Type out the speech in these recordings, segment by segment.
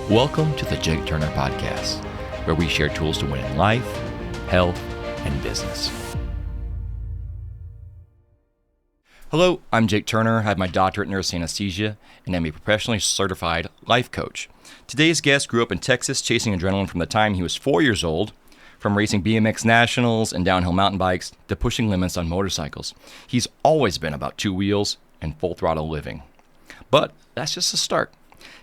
Welcome to the Jake Turner Podcast, where we share tools to win in life, health, and business. Hello, I'm Jake Turner. I have my doctorate in nurse anesthesia, and I'm a professionally certified life coach. Today's guest grew up in Texas chasing adrenaline from the time he was 4 years old, from racing BMX nationals and downhill mountain bikes to pushing limits on motorcycles. He's always been about two wheels and full throttle living. But that's just the start.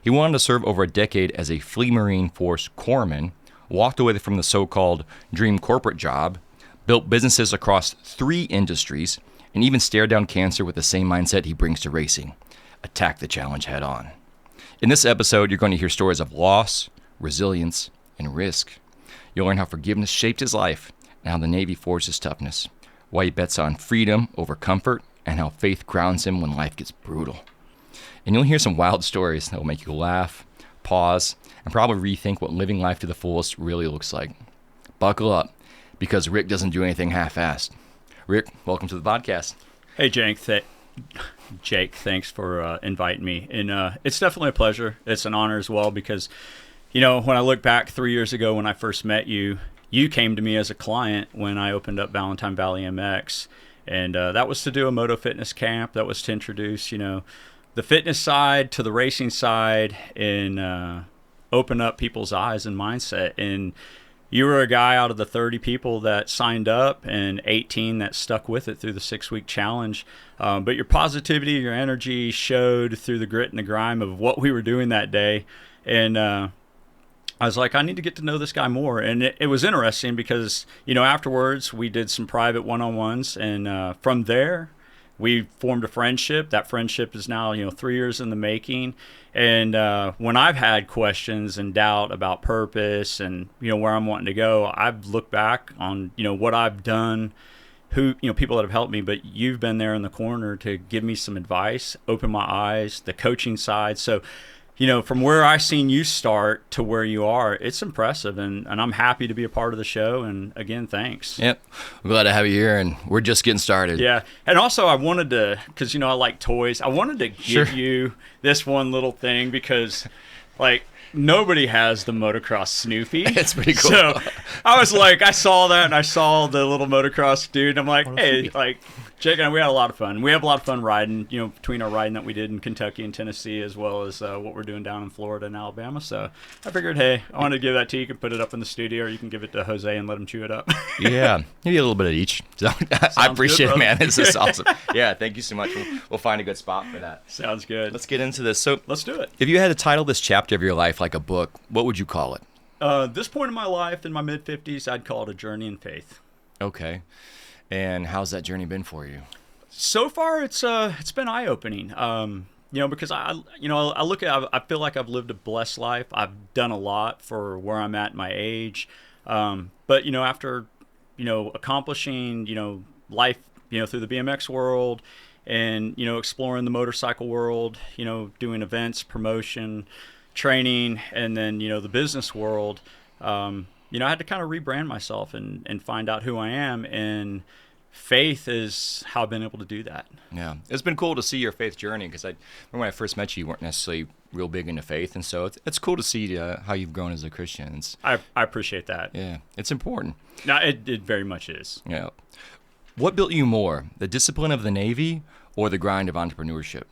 He wanted to serve over a decade as a Fleet Marine Force corpsman, walked away from the so-called dream corporate job, built businesses across 3 industries, and even stared down cancer with the same mindset he brings to racing: attack the challenge head on. In this episode, you're going to hear stories of loss, resilience, and risk. You'll learn how forgiveness shaped his life and how the Navy forged his toughness, why he bets on freedom over comfort, and how faith grounds him when life gets brutal. And you'll hear some wild stories that will make you laugh, pause, and probably rethink what living life to the fullest really looks like. Buckle up, because Rick doesn't do anything half-assed. Rick, welcome to the podcast. Hey, Jake. Thanks for inviting me. And it's definitely a pleasure. It's an honor as well because, you know, when I look back 3 years ago when I first met you, you came to me as a client when I opened up Valentine Valley MX. And that was to do a moto fitness camp. That was to introduce, you know, the fitness side to the racing side and open up people's eyes and mindset. And you were a guy out of the 30 people that signed up and 18 that stuck with it through the 6-week challenge. But your positivity, your energy showed through the grit and the grime of what we were doing that day. And I was like, I need to get to know this guy more. And it was interesting because, you know, afterwards we did some private one-on-ones. And from there, we formed a friendship. That friendship is now, 3 years in the making. And when I've had questions and doubt about purpose and, where I'm wanting to go, I've looked back on, what I've done, people that have helped me, but you've been there in the corner to give me some advice, open my eyes, the coaching side. So, from where I seen you start to where you are, it's impressive, and I'm happy to be a part of the show. And again, thanks. Yep, I'm glad to have you here, and we're just getting started. Yeah, and also I wanted to, because I like toys, I wanted to give you this one little thing because, nobody has the motocross Snoopy. It's pretty cool. So I was like, I saw that, and I saw the little motocross dude, and I'm like, hey, Jake and I, we had a lot of fun. We have a lot of fun riding, between our riding that we did in Kentucky and Tennessee, as well as what we're doing down in Florida and Alabama. So I figured, hey, I wanted to give that to you. You can put it up in the studio, or you can give it to Jose and let him chew it up. Yeah, maybe a little bit of each. So, I appreciate it, man. This is awesome. Yeah, thank you so much. We'll find a good spot for that. Sounds good. Let's get into this. So let's do it. If you had to title this chapter of your life like a book, what would you call it? This point in my life, in my mid-50s, I'd call it a journey in faith. Okay. And how's that journey been for you? So far, it's been eye-opening. Because I look at, I feel like I've lived a blessed life. I've done a lot for where I'm at in my age. But after accomplishing life through the BMX world and exploring the motorcycle world, doing events, promotion, training, and then the business world, I had to kind of rebrand myself and find out who I am, and faith is how I've been able to do that. Yeah, it's been cool to see your faith journey, because I remember when I first met you, you weren't necessarily real big into faith, and so it's cool to see how you've grown as a Christian. I appreciate that. Yeah, it's important. No, it very much is. Yeah. What built you more, the discipline of the Navy or the grind of entrepreneurship?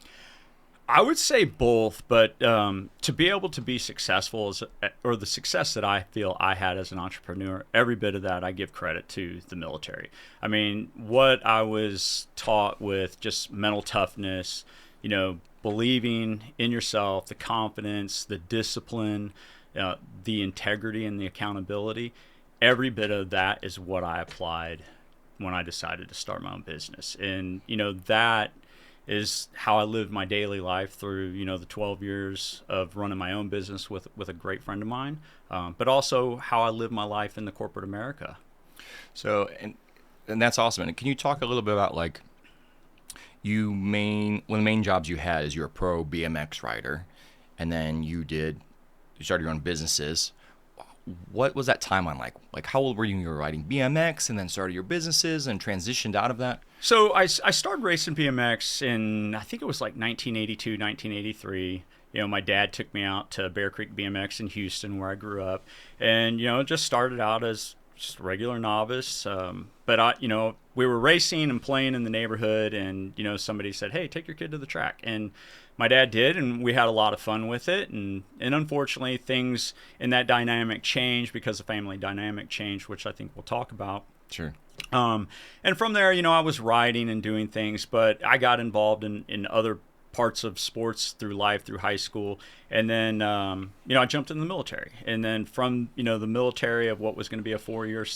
I would say both, but to be able to be successful, or the success that I feel I had as an entrepreneur, every bit of that I give credit to the military. I mean, what I was taught with just mental toughness, believing in yourself, the confidence, the discipline, the integrity and the accountability, every bit of that is what I applied when I decided to start my own business. And, that is how I lived my daily life through, the 12 years of running my own business with a great friend of mine, but also how I live my life in the corporate America. So, and that's awesome. And can you talk a little bit about one of the main jobs you had is you're a pro BMX rider, and then you started your own businesses. What was that timeline like? Like, how old were you when you were riding BMX and then started your businesses and transitioned out of that? So I started racing BMX in, I think it was like 1982, 1983. my dad took me out to Bear Creek BMX in Houston, where I grew up, and just started out as just a regular novice. But we were racing and playing in the neighborhood, and somebody said, "Hey, take your kid to the track," and my dad did, and we had a lot of fun with it. And unfortunately, things in that dynamic changed because the family dynamic changed, which I think we'll talk about. Sure. And from there, I was riding and doing things, but I got involved in other parts of sports through life, through high school. And then, I jumped in the military. And then from, the military of what was going to be a 4-year,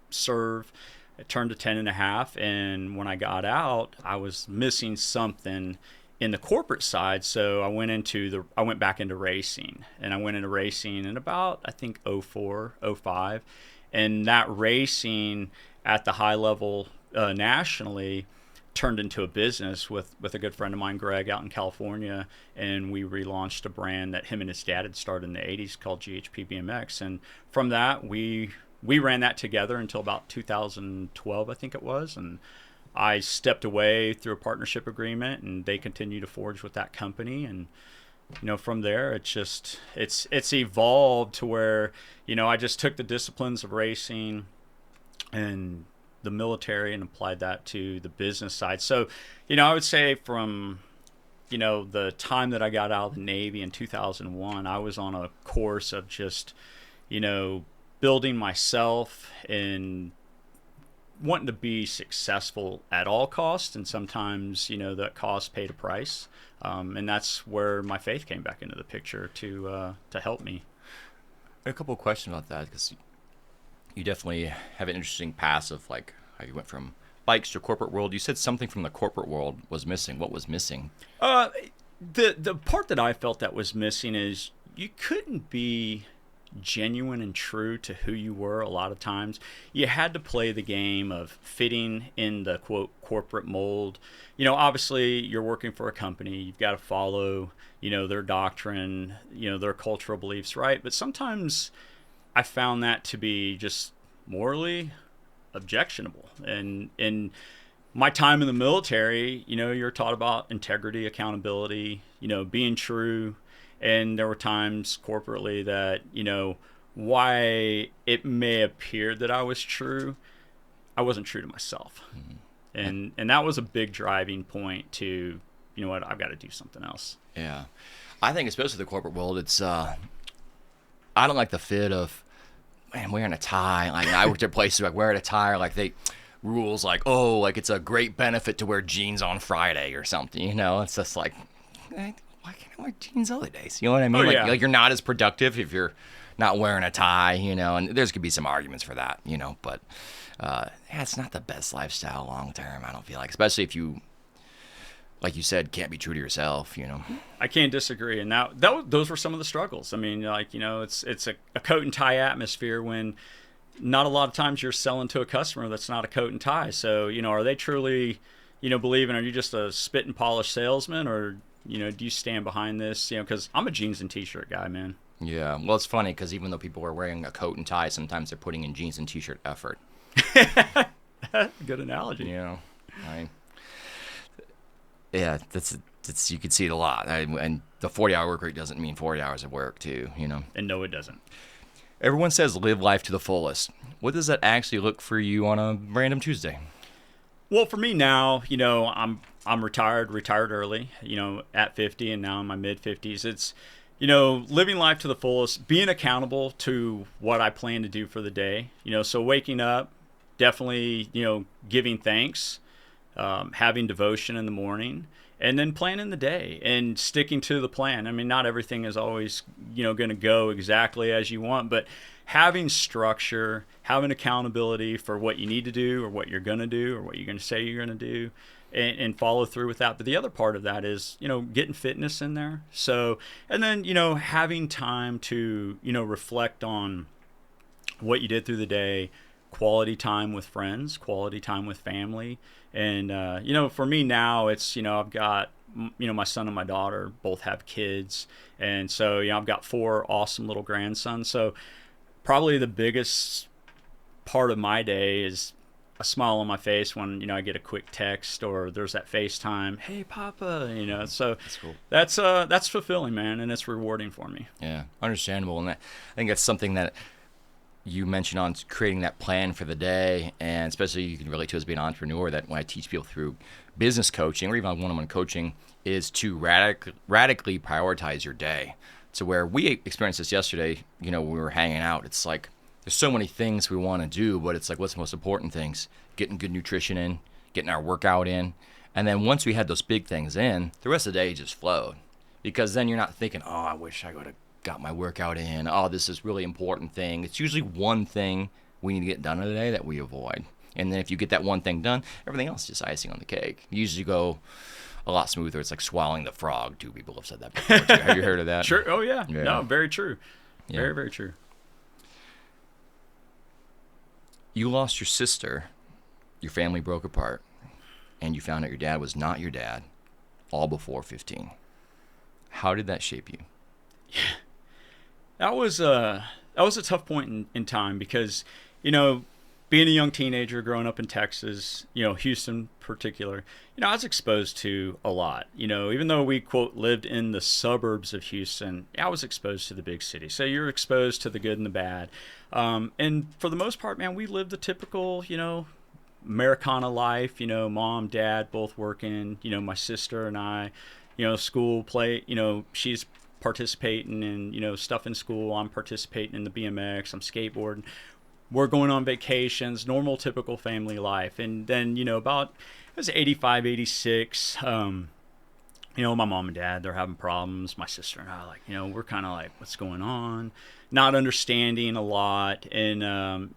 serve, it turned to 10 and a half. And when I got out, I was missing something in the corporate side. So I went back into racing, and I went into racing in about, I think, 04, 05. And that racing at the high level nationally turned into a business with a good friend of mine, Greg, out in California. And we relaunched a brand that him and his dad had started in the 80s called GHP BMX. And from that, we ran that together until about 2012, I think it was. And I stepped away through a partnership agreement, and they continue to forge with that company. And from there, it's evolved to where I just took the disciplines of racing and the military and applied that to the business side. So I would say from the time that I got out of the Navy in 2001, I was on a course of just building myself and wanting to be successful at all costs, and sometimes that cost paid a price, and that's where my faith came back into the picture to help me. A couple of questions about that, because you definitely have an interesting path of like how you went from bikes to corporate world. You said something from the corporate world was missing. What was missing? The part that I felt that was missing is you couldn't be genuine and true to who you were. A lot of times you had to play the game of fitting in the quote corporate mold. Obviously you're working for a company, you've got to follow their doctrine, their cultural beliefs, right? But sometimes I found that to be just morally objectionable. And in my time in the military, you're taught about integrity, accountability, being true. And there were times corporately that, why it may appear that I was true, I wasn't true to myself. Mm-hmm. And that was a big driving point to, what, I've got to do something else. Yeah. I think especially the corporate world, it's, I don't like the fit of, man, wearing a tie. Like I worked at places like wearing a tie, or like they rules like, oh, like it's a great benefit to wear jeans on Friday or something, it's just like, why can't I wear jeans other days? You know what I mean? Oh, yeah. Like you're not as productive if you're not wearing a tie, and there's could be some arguments for that, but it's not the best lifestyle long term, I don't feel like, especially if you, like you said, can't be true to yourself, I can't disagree. And those were some of the struggles. I mean, it's a coat and tie atmosphere when not a lot of times you're selling to a customer that's not a coat and tie. So, are they truly, believing, are you just a spit and polish salesman, or do you stand behind this? Because I'm a jeans and t-shirt guy, man. Yeah. Well, it's funny because even though people are wearing a coat and tie, sometimes they're putting in jeans and t-shirt effort. Good analogy. Yeah, that's you can see it a lot. And the 40-hour work week doesn't mean 40 hours of work too, And no, it doesn't. Everyone says live life to the fullest. What does that actually look for you on a random Tuesday? Well, for me now, I'm retired early, at 50, and now in my mid 50s. It's, living life to the fullest, being accountable to what I plan to do for the day, so waking up, definitely, giving thanks, having devotion in the morning, and then planning the day and sticking to the plan. I mean, not everything is always, going to go exactly as you want, but having structure, having accountability for what you need to do or what you're going to do or what you're going to say you're going to do, and follow through with that. But the other part of that is, getting fitness in there. So, and then, having time to, reflect on what you did through the day, quality time with friends, quality time with family. And, for me now, it's, I've got, my son and my daughter both have kids. And so, I've got 4 awesome little grandsons. So probably the biggest part of my day is a smile on my face when, I get a quick text or there's that FaceTime, hey Papa, so That's cool. that's fulfilling, man, and it's rewarding for me. Yeah, understandable. And I think that's something that you mentioned on creating that plan for the day, and especially you can relate to as being an entrepreneur, that when I teach people through business coaching or even one-on-one coaching is to radically prioritize your day. So where we experienced this yesterday, when we were hanging out, it's like there's so many things we want to do, but it's like, what's the most important things? Getting good nutrition in, getting our workout in. And then once we had those big things in, the rest of the day just flowed, because then you're not thinking, oh, I wish I would have got my workout in. Oh, this is really important thing. It's usually one thing we need to get done in the day that we avoid. And then if you get that one thing done, everything else is just icing on the cake. You usually go a lot smoother. It's like swallowing the frog. 2 people have said that before too. Have you heard of that? Sure. Oh yeah. No, very true. Yeah. Very, very true. You lost your sister, your family broke apart, and you found out your dad was not your dad, all before 15. How did that shape you? Yeah. That was a tough point in time because, being a young teenager growing up in Texas, Houston in particular, I was exposed to a lot. Even though we, quote, lived in the suburbs of Houston, I was exposed to the big city. So you're exposed to the good and the bad. And for the most part, man, we lived the typical, Americana life, mom, dad, both working, my sister and I, school, play, she's participating in, stuff in school. I'm participating in the BMX. I'm skateboarding. We're going on vacations, normal, typical family life. And then, about, it was 85, 86, my mom and dad, they're having problems. My sister and I, we're kind of like, what's going on? Not understanding a lot. And,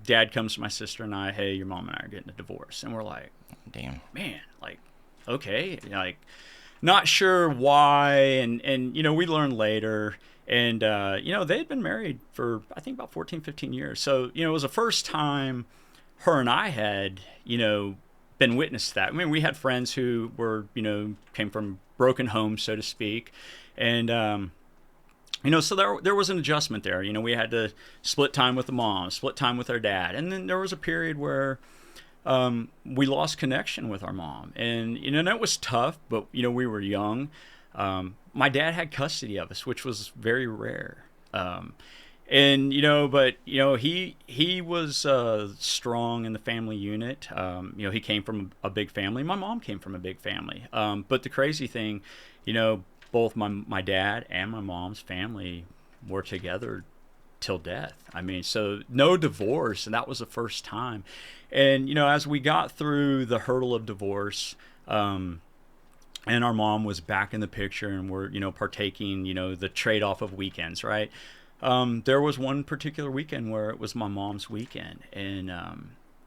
dad comes to my sister and I, hey, your mom and I are getting a divorce. And we're like, damn, man, okay, not sure why. And we learned later. And, they had been married for, I think, about 14, 15 years. So, it was the first time her and I had, been witness to that. I mean, we had friends who were, came from broken homes, so to speak. And, so there was an adjustment there. We had to split time with the mom, split time with our dad. And then there was a period where we lost connection with our mom. And, that was tough, but, we were young. My dad had custody of us, which was very rare. And, but, he was strong in the family unit. He came from a big family. My mom came from a big family. But the crazy thing, both my dad and my mom's family were together till death. I mean, so no divorce. And that was the first time. And, as we got through the hurdle of divorce, and our mom was back in the picture and we're, partaking, the trade-off of weekends, right? There was one particular weekend where it was my mom's weekend. And,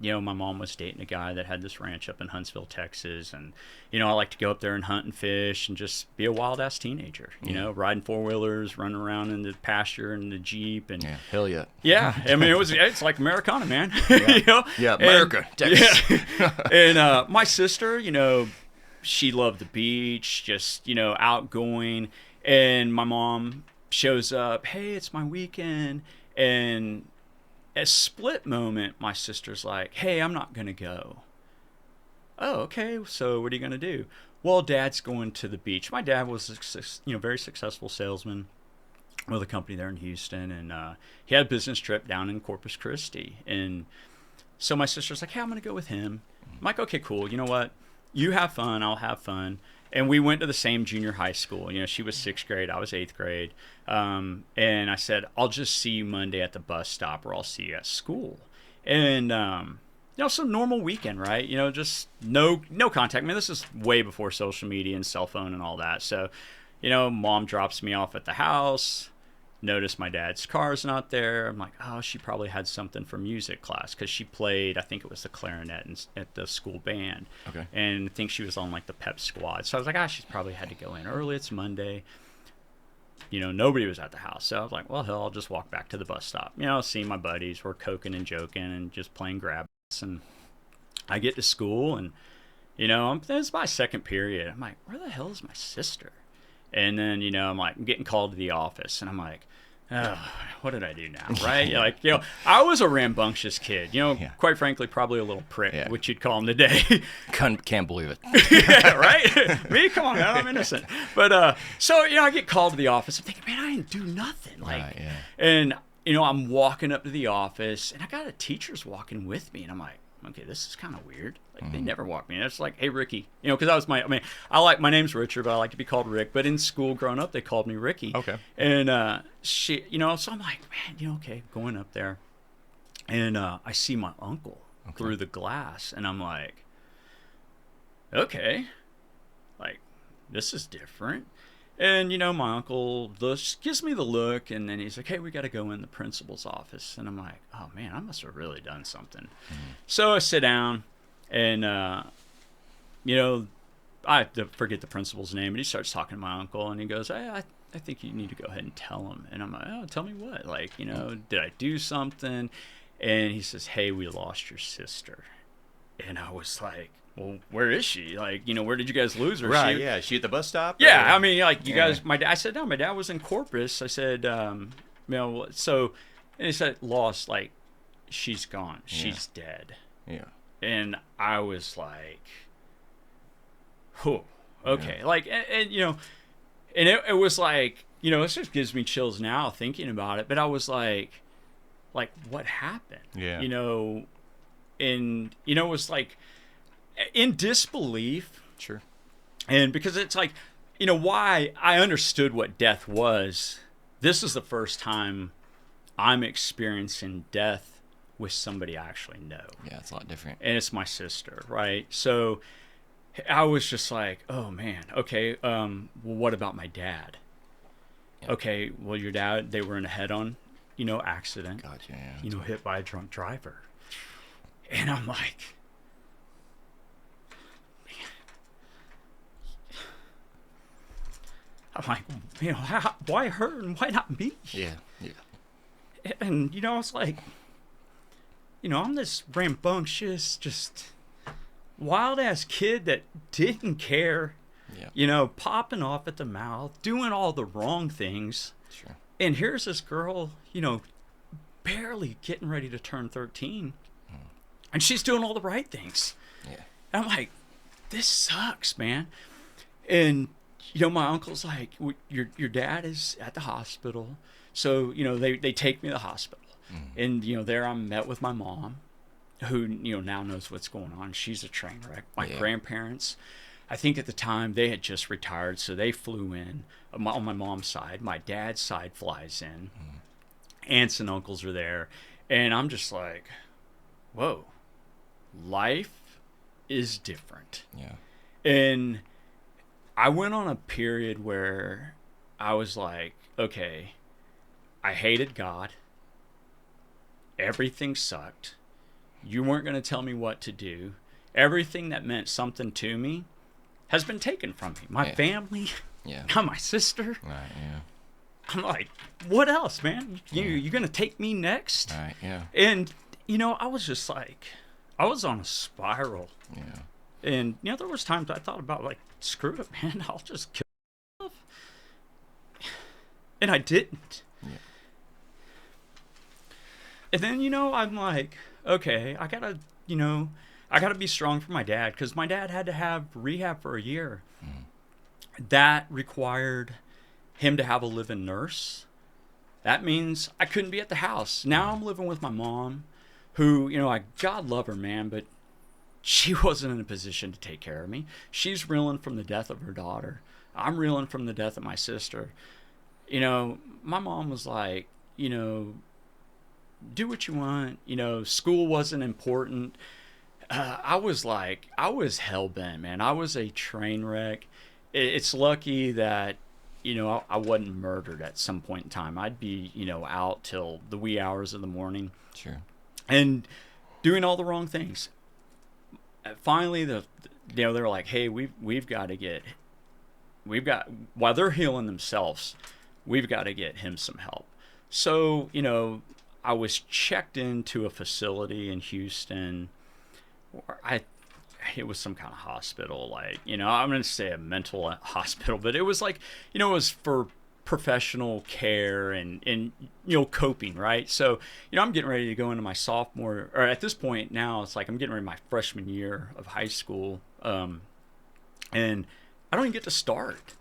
my mom was dating a guy that had this ranch up in Huntsville, Texas. And, I like to go up there and hunt and fish and just be a wild-ass teenager, riding four-wheelers, running around in the pasture and the Jeep. And yeah, hell yeah. Yeah, I mean, it's like Americana, man. Yeah, yeah, America, Texas. Yeah. And my sister, she loved the beach, just, outgoing. And my mom shows up, hey, it's my weekend. And a split moment, my sister's like, hey, I'm not going to go. Oh, okay. So what are you going to do? Well, Dad's going to the beach. My dad was a very successful salesman with a company there in Houston. And he had a business trip down in Corpus Christi. And so my sister's like, hey, I'm going to go with him. I'm like, okay, cool. You know what? You have fun, I'll have fun. And we went to the same junior high school. She was 6th grade, I was 8th grade. And I said, I'll just see you Monday at the bus stop, or I'll see you at school. And, some normal weekend, right? Just no contact. I mean, this is way before social media and cell phone and all that. So, mom drops me off at the house. Notice my dad's car's not there. I'm like, oh, she probably had something for music class because she played, I think it was the clarinet at the school band. Okay. And I think she was on like the pep squad. So I was like, she's probably had to go in early. It's Monday. Nobody was at the house. So I was like, well, hell, I'll just walk back to the bus stop. See my buddies. We're coking and joking and just playing grab. And I get to school and, it's my second period. I'm like, where the hell is my sister? And then, I'm like, I'm getting called to the office. And I'm like, oh, what did I do now? Right? Like, I was a rambunctious kid, quite frankly, probably a little prick, which you'd call him today. Can't believe it. Yeah, right? Me? Come on, man. I'm innocent. But, so, I get called to the office. I'm thinking, man, I didn't do nothing. Like, and, I'm walking up to the office, and I got a teacher's walking with me, and I'm like, okay, this is kind of weird. Like, they never walk me in. It's like, hey, Ricky. Because that was my name's Richard, but I like to be called Rick. But in school growing up, they called me Ricky. Okay. And she, so I'm like, man, okay, going up there. And I see my uncle through the glass. And I'm like, okay, like, this is different. And, my uncle just gives me the look, and then he's like, hey, we got to go in the principal's office. And I'm like, oh, man, I must have really done something. So I sit down, and, I forget the principal's name, and he starts talking to my uncle, and he goes, hey, I think you need to go ahead and tell him. And I'm like, oh, tell me what? Like, did I do something? And he says, hey, we lost your sister. And I was like, well, where is she? Like, where did you guys lose her? Right, yeah. Is she at the bus stop? Yeah, like, you guys, I said, no, my dad was in Corpus. I said, so, and he said, lost, like, she's gone. She's dead. Yeah. And I was like, whew, okay. Yeah. Like, and and it was like, it just gives me chills now thinking about it. But I was like, what happened? Yeah. And, it was like, in disbelief. Sure. And because it's like, why I understood what death was. This is the first time I'm experiencing death with somebody I actually know. Yeah, it's a lot different. And it's my sister, right? So I was just like, oh man, okay, well, what about my dad? Yep. Okay, well, your dad, they were in a head-on, accident. Gotcha, yeah. Hit by a drunk driver. And I'm like, why her and why not me? Yeah. And, I was like, I'm this rambunctious, just wild-ass kid that didn't care, popping off at the mouth, doing all the wrong things. Sure. And here's this girl, barely getting ready to turn 13, and she's doing all the right things. Yeah. And I'm like, this sucks, man. And my uncle's like, your dad is at the hospital. So, they take me to the hospital. And, there I'm met with my mom, who, now knows what's going on. She's a train wreck. My grandparents, I think at the time, they had just retired. So they flew in on my mom's side. My dad's side flies in. Aunts and uncles are there. And I'm just like, whoa, life is different. Yeah. And I went on a period where I was like, okay, I hated God. Everything sucked. You weren't going to tell me what to do. Everything that meant something to me has been taken from me. My family, now my sister. Right, yeah. I'm like, what else, man? You going to take me next? Right, yeah. And, I was just like, I was on a spiral. Yeah. And, there was times I thought about, like, screw it, man. I'll just kill myself. And I didn't. Yeah. And then, I'm like, okay, I gotta be strong for my dad, because my dad had to have rehab for a year. That required him to have a live-in nurse. That means I couldn't be at the house. Now I'm living with my mom, who, God love her, man, but she wasn't in a position to take care of me. She's reeling from the death of her daughter. I'm reeling from the death of my sister. My mom was like, do what you want. School wasn't important. I was hell-bent, man. I was a train wreck. It's lucky that, I wasn't murdered at some point in time. I'd be, out till the wee hours of the morning. Sure. And doing all the wrong things. Finally, they were like, hey, while they're healing themselves, we've got to get him some help. So, I was checked into a facility in Houston. It was some kind of hospital, like, I'm going to say a mental hospital, but it was like, it was for professional care and coping, right? So, I'm getting ready to go into my sophomore, or at this point now, it's like I'm getting ready to my freshman year of high school, and I don't even get to start.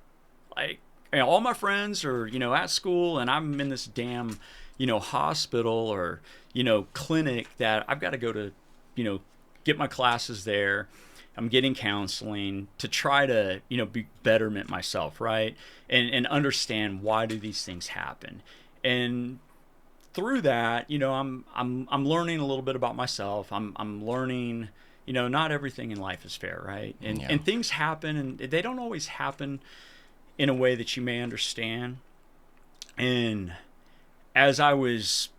Like, all my friends are, at school, and I'm in this damn, hospital or, clinic that I've got to go to, get my classes there. I'm getting counseling to try to, be betterment myself, right? And understand why do these things happen. And through that, I'm learning a little bit about myself. I'm learning, not everything in life is fair, right? And things happen, and they don't always happen in a way that you may understand. And as I was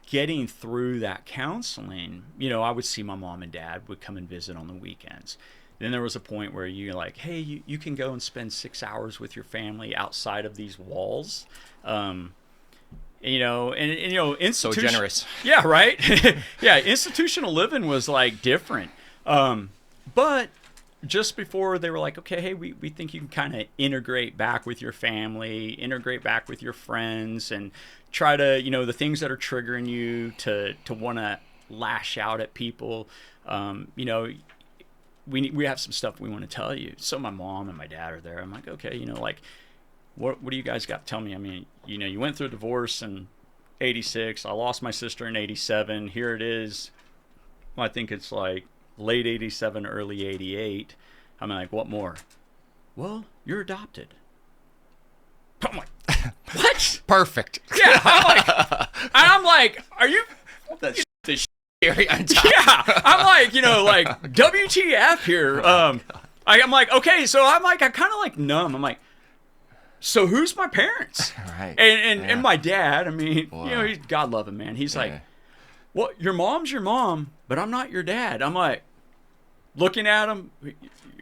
getting through that counseling, I would see my mom and dad would come and visit on the weekends. Then there was a point where you're like, hey, you can go and spend 6 hours with your family outside of these walls. So generous. Yeah, right. Yeah, institutional living was like different. But just before they were like, okay, hey, we think you can kind of integrate back with your family, integrate back with your friends, and try to, the things that are triggering you to want to lash out at people. We have some stuff we want to tell you. So my mom and my dad are there. I'm like, okay, what do you guys got to tell me? I mean, you went through a divorce in 86. I lost my sister in 87. Here it is. I think it's like late 87, early 88. I'm like, what more? Well, you're adopted. I'm like, what? Perfect. Yeah. I'm like, are you? That's the scary on top. Yeah. I'm like, WTF here. I'm like, okay. So I'm kind of like numb. I'm like, so who's my parents? Right. And my dad, I mean, he's God love him, man. He's like, well, your mom's your mom, but I'm not your dad. I'm like, looking at him,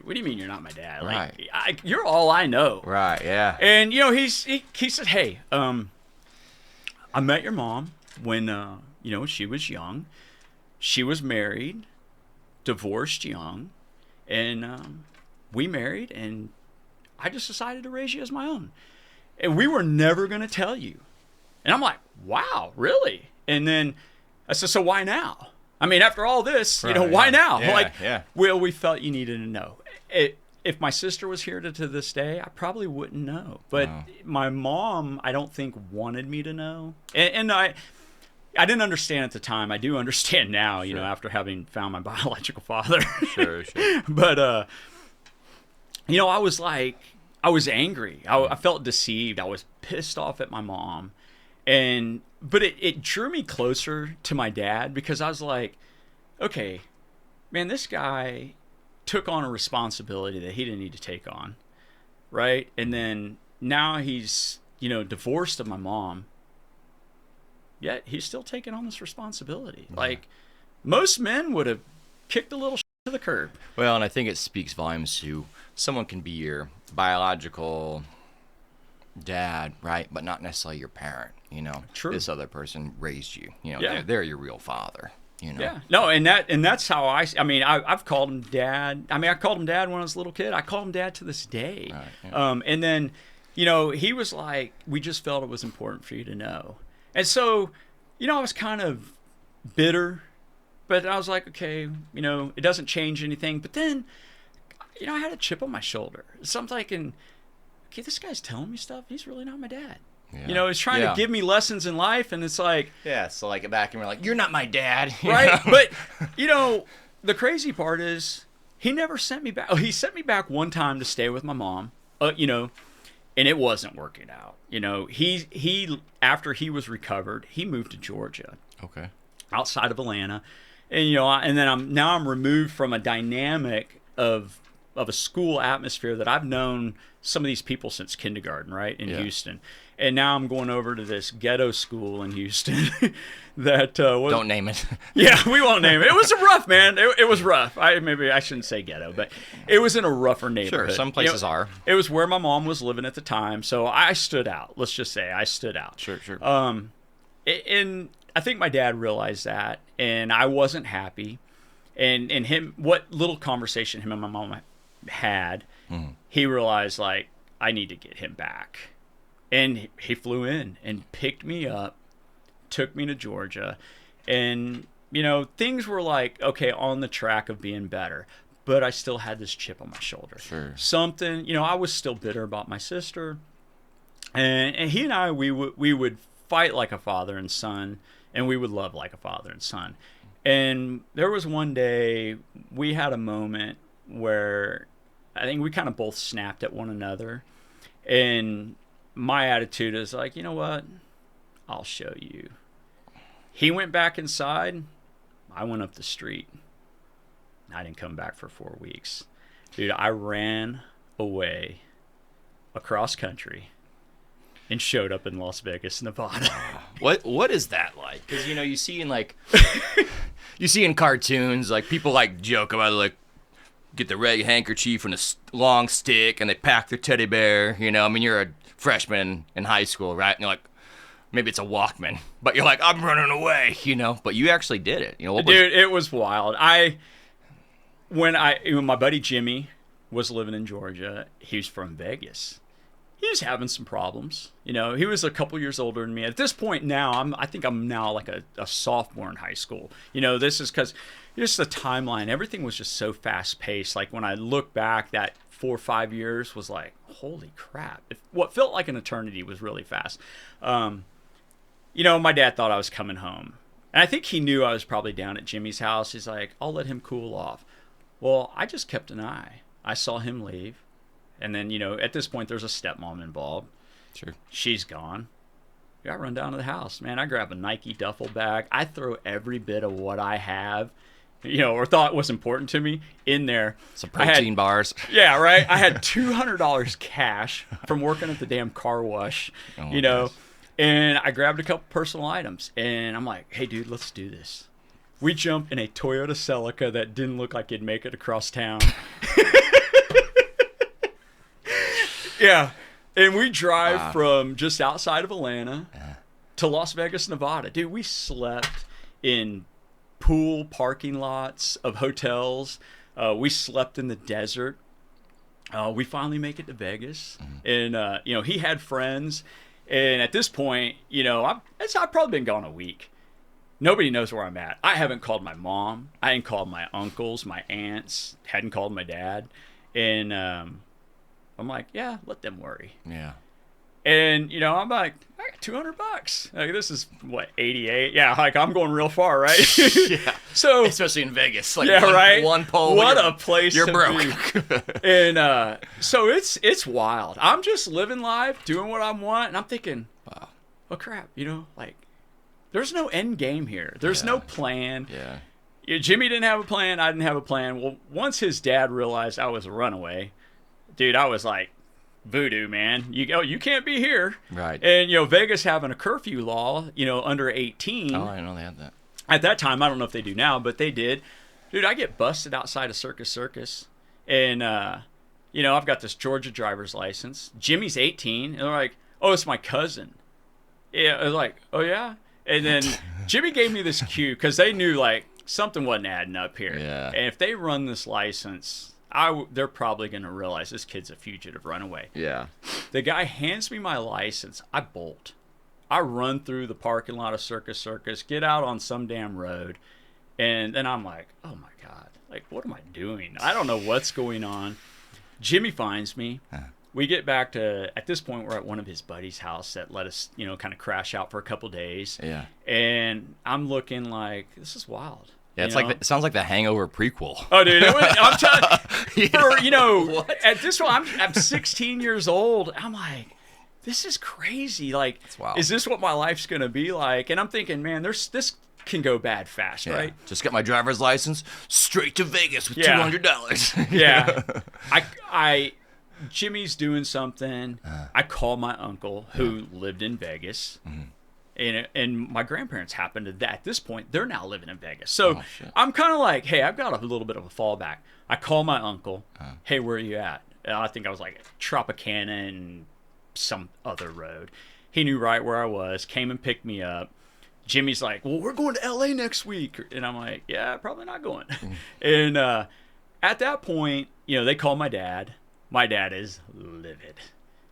what do you mean you're not my dad? Like, right. You're all I know. Right, yeah. And, he said, hey, I met your mom when, she was young. She was married, divorced young, and we married, and I just decided to raise you as my own. And we were never going to tell you. And I'm like, wow, really? And then I said, so why now? I mean, after all this, why now? Yeah. Well, we felt you needed to know. If my sister was here to this day, I probably wouldn't know. But my mom, I don't think, wanted me to know. And I didn't understand at the time. I do understand now, after having found my biological father. Sure. But, I was angry. I felt deceived. I was pissed off at my mom. But it drew me closer to my dad because I was like, okay, man, this guy took on a responsibility that he didn't need to take on, right? And then now he's, divorced of my mom, yet he's still taking on this responsibility. Yeah. Like, most men would have kicked a little shit to the curb. Well, and I think it speaks volumes to someone can be your biological dad, right? But not necessarily your parent, True. This other person raised you, they're your real father, Yeah. No, and that's how I've called him dad. I mean, I called him dad when I was a little kid. I call him dad to this day. Right, yeah. And then, he was like, we just felt it was important for you to know. And so, I was kind of bitter, but I was like, okay, it doesn't change anything. But then, I had a chip on my shoulder. So I'm thinking, okay, this guy's telling me stuff. He's really not my dad. Yeah. He's trying to give me lessons in life, and it's like... Yeah, so like back and we're like, you're not my dad. Right? But, the crazy part is he never sent me back. Oh, he sent me back one time to stay with my mom, and it wasn't working out. He after he was recovered, he moved to Georgia. Okay. Outside of Atlanta. And, and then I'm removed from a dynamic of a school atmosphere that I've known some of these people since kindergarten, right, in Houston. And now I'm going over to this ghetto school in Houston that was... Don't name it. Yeah, we won't name it. It was rough, man. It was rough. Maybe I shouldn't say ghetto, but it was in a rougher neighborhood. Sure, some places are. It was where my mom was living at the time, so I stood out. Let's just say I stood out. Sure. And I think my dad realized that, and I wasn't happy. And him, what little conversation him and my mom had, he realized, like, I need to get him back. And he flew in and picked me up, took me to Georgia, and things were like, okay, on the track of being better, but I still had this chip on my shoulder. Sure. Something, I was still bitter about my sister, and he and I, we would fight like a father and son, and we would love like a father and son. And there was one day we had a moment where I think we kind of both snapped at one another, and my attitude is like, you know what? I'll show you. He went back inside. I went up the street. I didn't come back for 4 weeks. Dude, I ran away across country and showed up in Las Vegas, Nevada. What is that like? Because you see in cartoons, like people like joke about it, like get the red handkerchief and a long stick and they pack their teddy bear. You're a freshman in high school, right? And you're like, maybe it's a Walkman, but you're like, I'm running away, But you actually did it, Dude, it was wild. When my buddy Jimmy was living in Georgia, he was from Vegas. He was having some problems. He was a couple years older than me. At this point now, I think I'm now like a sophomore in high school. This is because just the timeline, everything was just so fast paced. Like when I look back, that 4 or 5 years was like, holy crap. What felt like an eternity was really fast. My dad thought I was coming home. And I think he knew I was probably down at Jimmy's house. He's like, I'll let him cool off. Well, I just kept an eye. I saw him leave. And then, at this point, there's a stepmom involved. Sure. She's gone. I run down to the house, man. I grab a Nike duffel bag. I throw every bit of what I have, or thought was important to me in there. Some protein bars. Yeah, right. I had $200 cash from working at the damn car wash, Gosh. And I grabbed a couple personal items. And I'm like, hey, dude, let's do this. We jump in a Toyota Celica that didn't look like it'd make it across town. Yeah. And we drive from just outside of Atlanta to Las Vegas, Nevada. Dude, we slept in pool parking lots of hotels. We slept in the desert. We finally make it to Vegas. And, he had friends. And at this point, I've probably been gone a week. Nobody knows where I'm at. I haven't called my mom. I hadn't called my uncles, my aunts. Hadn't called my dad. And I'm like, yeah, let them worry. Yeah. And, I'm like, I got $200. Like, this is, 88? Yeah, like, I'm going real far, right? Yeah. So, especially in Vegas. Like yeah, right? One pole. What a place you're to broke. be. And so it's wild. I'm just living life, doing what I want, and I'm thinking, wow, oh, crap, like, there's no end game here. There's no plan. Yeah. Jimmy didn't have a plan. I didn't have a plan. Well, once his dad realized I was a runaway, dude, I was like, voodoo, man. You can't be here. Right. And, Vegas having a curfew law, under 18. Oh, I didn't know they had that. At that time, I don't know if they do now, but they did. Dude, I get busted outside of Circus. And, I've got this Georgia driver's license. Jimmy's 18. And they're like, oh, it's my cousin. Yeah, I was like, oh, yeah? And then Jimmy gave me this cue because they knew, like, something wasn't adding up here. Yeah. And if they run this license, they're probably going to realize this kid's a fugitive runaway. Yeah. The guy hands me my license. I bolt. I run through the parking lot of Circus, get out on some damn road. And then I'm like, oh, my God. Like, what am I doing? I don't know what's going on. Jimmy finds me. We get back to, at this point, we're at one of his buddies' house that let us, kind of crash out for a couple days. Yeah. And I'm looking like, this is wild. Yeah, it's like it sounds like the Hangover prequel. Oh, dude, I'm telling you, What? at this one, I'm 16 years old. I'm like, this is crazy. Like, is this what my life's going to be like? And I'm thinking, man, this can go bad fast, right? Just got my driver's license, straight to Vegas with $200. Yeah. Jimmy's doing something. I call my uncle who lived in Vegas. And my grandparents happened to, at this point, they're now living in Vegas. So I'm kind of like, hey, I've got a little bit of a fallback. I call my uncle. Hey, where are you at? And I think I was like Tropicana and some other road. He knew right where I was, came and picked me up. Jimmy's like, well, we're going to L.A. next week. And I'm like, yeah, probably not going. And at that point, they call my dad. My dad is livid.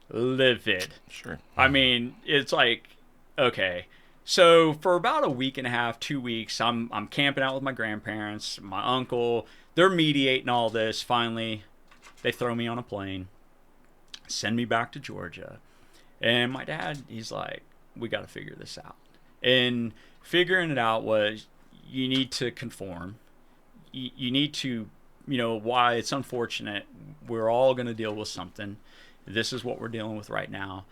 livid. Sure. I mean, it's like, okay. So for about a week and a half, 2 weeks, I'm camping out with my grandparents, my uncle. They're mediating all this. Finally, they throw me on a plane, send me back to Georgia. And my dad, he's like, we got to figure this out. And figuring it out was, you need to conform. You need to, why it's unfortunate. We're all going to deal with something. This is what we're dealing with right now.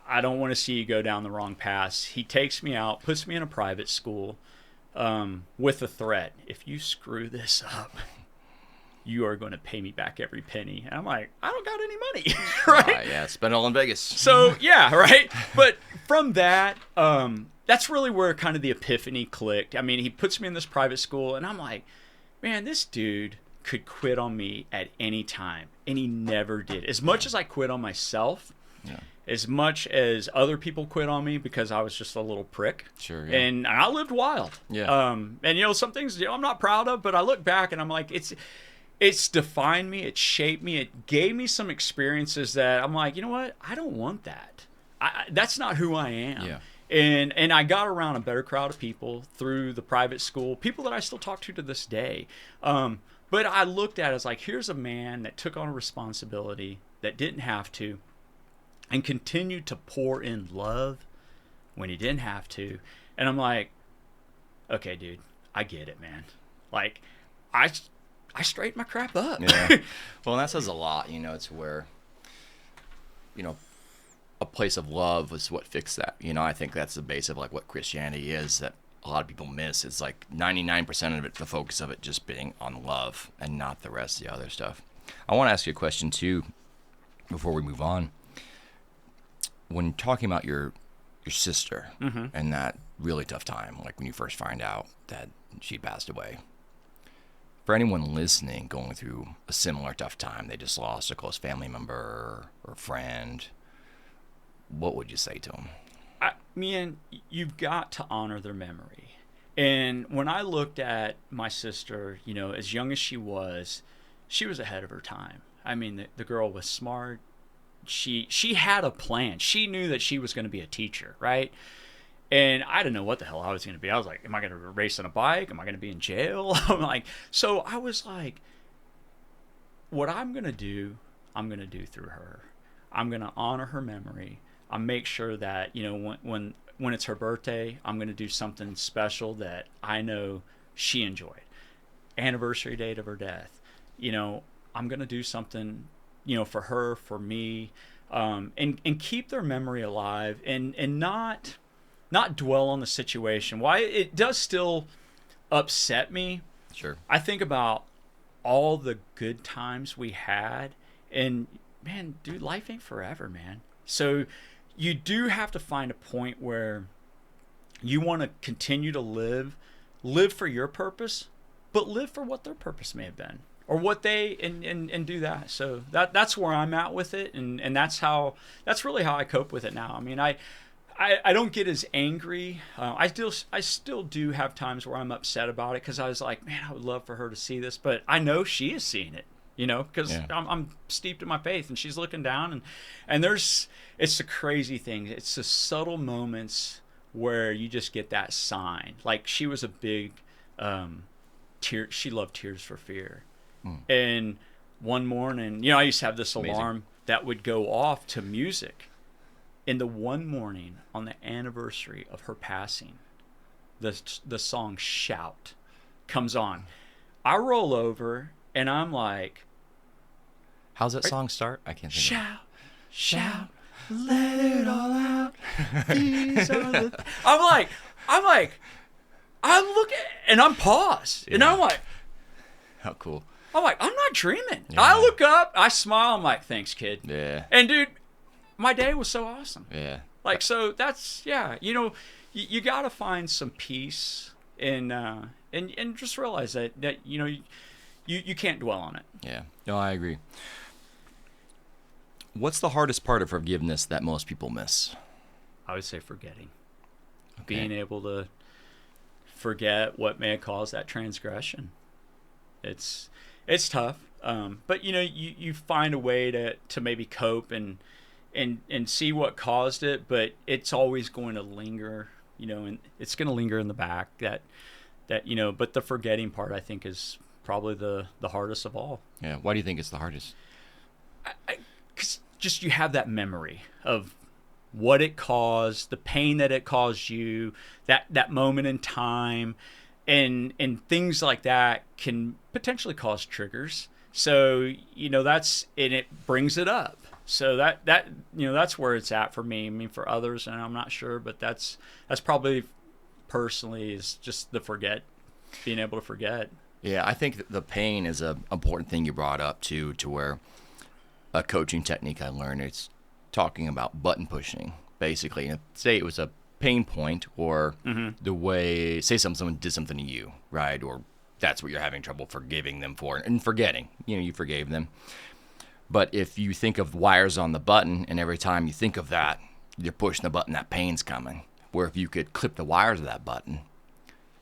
I don't want to see you go down the wrong path. He takes me out, puts me in a private school with a threat. If you screw this up, you are going to pay me back every penny. And I'm like, I don't got any money, right? Yeah, spend it all in Vegas. So, yeah, right? But from that, that's really where kind of the epiphany clicked. I mean, he puts me in this private school, and I'm like, man, this dude could quit on me at any time. And he never did. As much as I quit on myself, as much as other people quit on me because I was just a little prick. Sure, yeah. And I lived wild. Yeah. And, some things I'm not proud of, but I look back and I'm like, it's defined me. It shaped me. It gave me some experiences that I'm like, you know what? I don't want that. That's not who I am. Yeah. And I got around a better crowd of people through the private school, people that I still talk to this day. But I looked at it as like, here's a man that took on a responsibility that didn't have to and continued to pour in love when he didn't have to. And I'm like, okay, dude, I get it, man. Like, I straighten my crap up. Yeah. Well, and that says a lot, to where, a place of love was what fixed that. I think that's the base of like what Christianity is that a lot of people miss. It's like 99% of it, the focus of it just being on love and not the rest of the other stuff. I want to ask you a question too, before we move on. When talking about your sister and that really tough time, like when you first find out that she passed away, for anyone listening going through a similar tough time, they just lost a close family member or friend, what would you say to them? You've got to honor their memory. And when I looked at my sister, as young as she was ahead of her time. I mean, the girl was smart. She had a plan. She knew that she was going to be a teacher, right? And I didn't know what the hell I was going to be. I was like, am I going to race on a bike? Am I going to be in jail? So I was like, what I'm going to do through her. I'm going to honor her memory. I'll make sure that, when it's her birthday, I'm going to do something special that I know she enjoyed. Anniversary date of her death. I'm going to do something, for her, for me, and keep their memory alive and not dwell on the situation. Why it does still upset me. Sure. I think about all the good times we had, and man, dude, life ain't forever, man. So you do have to find a point where you want to continue to live for your purpose, but live for what their purpose may have been, or what they and do that. So that's where I'm at with it, and that's really how I cope with it now. I mean, I don't get as angry. I still do have times where I'm upset about it because I was like, man, I would love for her to see this, but I know she is seeing it, because I'm steeped in my faith, and she's looking down, and it's the crazy thing. It's the subtle moments where you just get that sign. Like, she was a big she loved Tears for Fear. And one morning, I used to have this alarm that would go off to music. And the one morning on the anniversary of her passing, the song Shout comes on. I roll over and I'm like, how's that song start? I can't think shout, shout, let it all out. These are the I'm looking and I'm paused. And I'm like, how cool. I'm like, I'm not dreaming. Yeah. I look up, I smile, I'm like, thanks, kid. Yeah. And dude, my day was so awesome. Yeah. Like, so that's, you got to find some peace and just realize that you can't dwell on it. Yeah. No, I agree. What's the hardest part of forgiveness that most people miss? I would say forgetting. Okay. Being able to forget what may have caused that transgression. It's tough. But you find a way to maybe cope and and see what caused it, but it's always going to linger, and it's going to linger in the back that, but the forgetting part, I think, is probably the hardest of all. Yeah. Why do you think it's the hardest? 'Cause just you have that memory of what it caused, the pain that it caused you, that moment in time, and things like that can potentially cause triggers. So and it brings it up. So that's where it's at for me. I mean, for others, and I'm not sure, but that's probably personally is just being able to forget. Yeah, I think that the pain is a important thing you brought up too, to where a coaching technique I learned, it's talking about button pushing, basically. And say it was a pain point, or the way, say someone did something to you, right? Or that's what you're having trouble forgiving them for, and forgetting, you forgave them. But if you think of wires on the button, and every time you think of that, you're pushing the button, that pain's coming. Where if you could clip the wires of that button,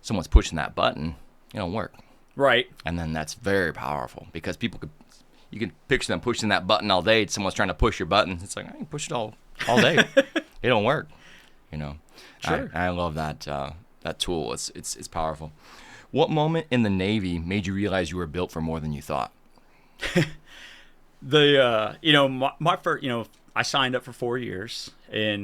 someone's pushing that button, it don't work. Right. And then that's very powerful, because you can picture them pushing that button all day. Someone's trying to push your button. It's like, I can push it all day. It don't work. Sure. I love that tool. It's powerful. What moment in the Navy made you realize you were built for more than you thought? My first, I signed up for 4 years, and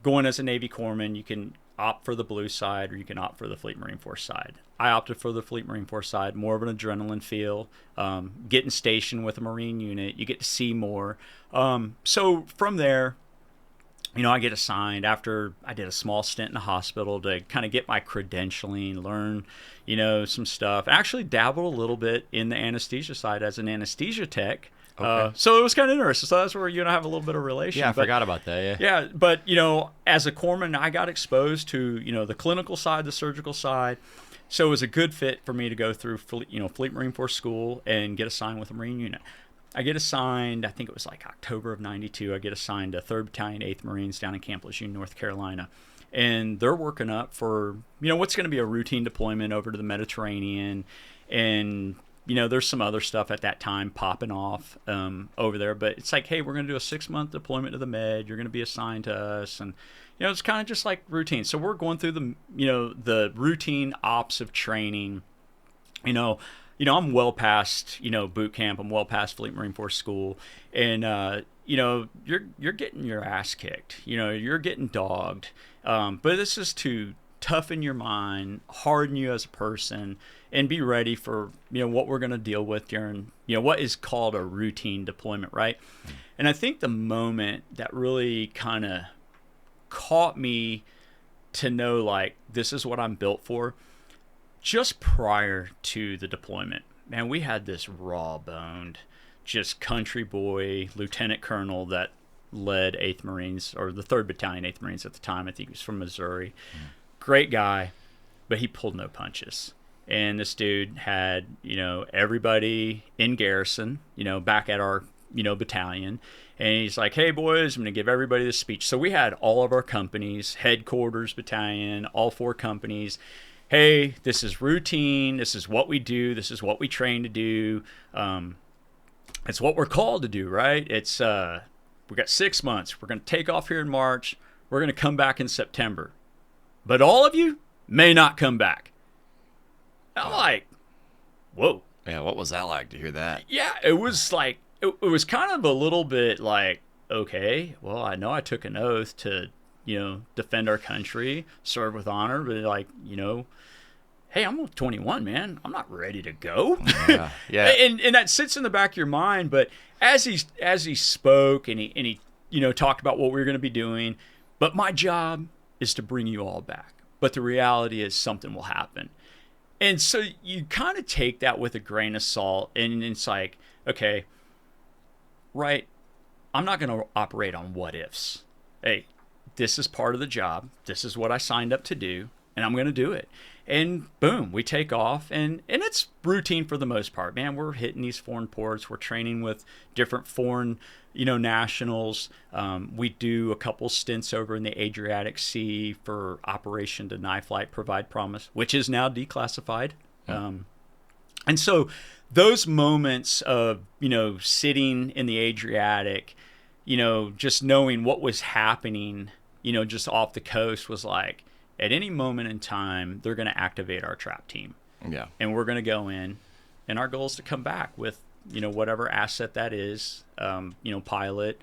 going as a Navy corpsman, you can opt for the blue side or you can opt for the Fleet Marine Force side. I opted for the Fleet Marine Force side, more of an adrenaline feel, getting stationed with a Marine unit, you get to see more. So from there, I get assigned after I did a small stint in the hospital to kind of get my credentialing, learn, some stuff. I actually dabbled a little bit in the anesthesia side as an anesthesia tech. Okay. So it was kind of interesting. So that's where you and I have a little bit of relation. Yeah, I forgot about that. Yeah, but as a corpsman, I got exposed to the clinical side, the surgical side. So it was a good fit for me to go through Fleet Marine Force school and get assigned with a Marine unit. I get assigned, I think it was like October of '92. I get assigned to 3rd Battalion, 8th Marines down in Camp Lejeune, North Carolina, and they're working up for what's going to be a routine deployment over to the Mediterranean, and there's some other stuff at that time popping off over there. But it's like, hey, we're going to do a 6-month deployment to the Med. You're going to be assigned to us. And, it's kind of just like routine. So we're going through the routine ops of training. I'm well past, boot camp. I'm well past Fleet Marine Force school. And, you're getting your ass kicked. You're getting dogged. But this is to toughen your mind, harden you as a person, and be ready for what we're going to deal with during what is called a routine deployment, right? And I think the moment that really kind of caught me to know, like, this is what I'm built for, just prior to the deployment, man, we had this raw-boned, just country boy lieutenant colonel that led 8th Marines, or the 3rd Battalion 8th Marines at the time. I think he was from Missouri. Great guy, but he pulled no punches. And this dude had, everybody in garrison, back at our, battalion. And he's like, hey, boys, I'm going to give everybody this speech. So we had all of our companies, headquarters, battalion, all 4 companies. Hey, this is routine. This is what we do. This is what we train to do. It's what we're called to do, right? It's we got 6 months. We're going to take off here in March. We're going to come back in September. But all of you may not come back. I'm like, whoa. Yeah, what was that like to hear that? Yeah, it was like, it was kind of a little bit like, okay, well, I know I took an oath to, defend our country, serve with honor, but like, hey, I'm 21, man. I'm not ready to go. Yeah. and that sits in the back of your mind. But as he spoke and he talked about what we were going to be doing, but my job is to bring you all back. But the reality is something will happen. And so you kind of take that with a grain of salt, and it's like, okay, right, I'm not going to operate on what ifs. Hey, this is part of the job. This is what I signed up to do, and I'm going to do it. And boom, we take off, and it's routine for the most part. Man, we're hitting these foreign ports. We're training with different foreign, nationals. We do a couple stints over in the Adriatic Sea for Operation Deny Flight Provide Promise, which is now declassified. And so those moments of, sitting in the Adriatic, just knowing what was happening, just off the coast was like, at any moment in time, they're going to activate our trap team. Yeah. And we're going to go in, and our goal is to come back with, whatever asset that is, pilot,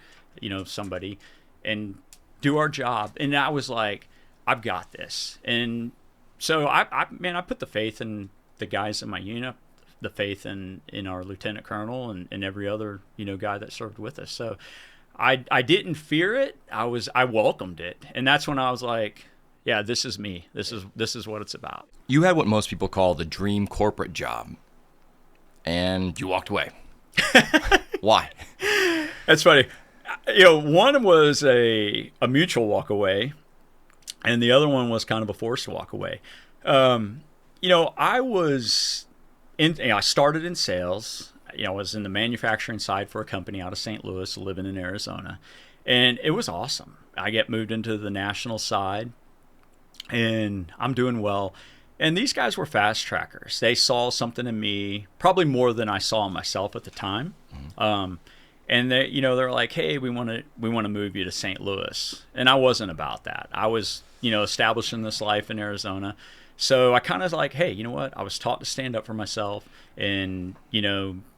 somebody, and do our job. And I was like, I've got this. And so I put the faith in the guys in my unit, the faith in our lieutenant colonel and every other, guy that served with us. So I didn't fear it. I welcomed it. And that's when I was like, yeah, this is me. This is what it's about. You had what most people call the dream corporate job, and you walked away. Why? That's funny. One was a mutual walk away, and the other one was kind of a forced walk away. I was I started in sales. I was in the manufacturing side for a company out of St. Louis, living in Arizona, and it was awesome. I get moved into the national side, and I'm doing well. And these guys were fast trackers. They saw something in me, probably more than I saw in myself at the time. Mm-hmm. And they're like, hey, we want to move you to St. Louis. And I wasn't about that. I was, establishing this life in Arizona. So I kind of like, hey, you know what? I was taught to stand up for myself and,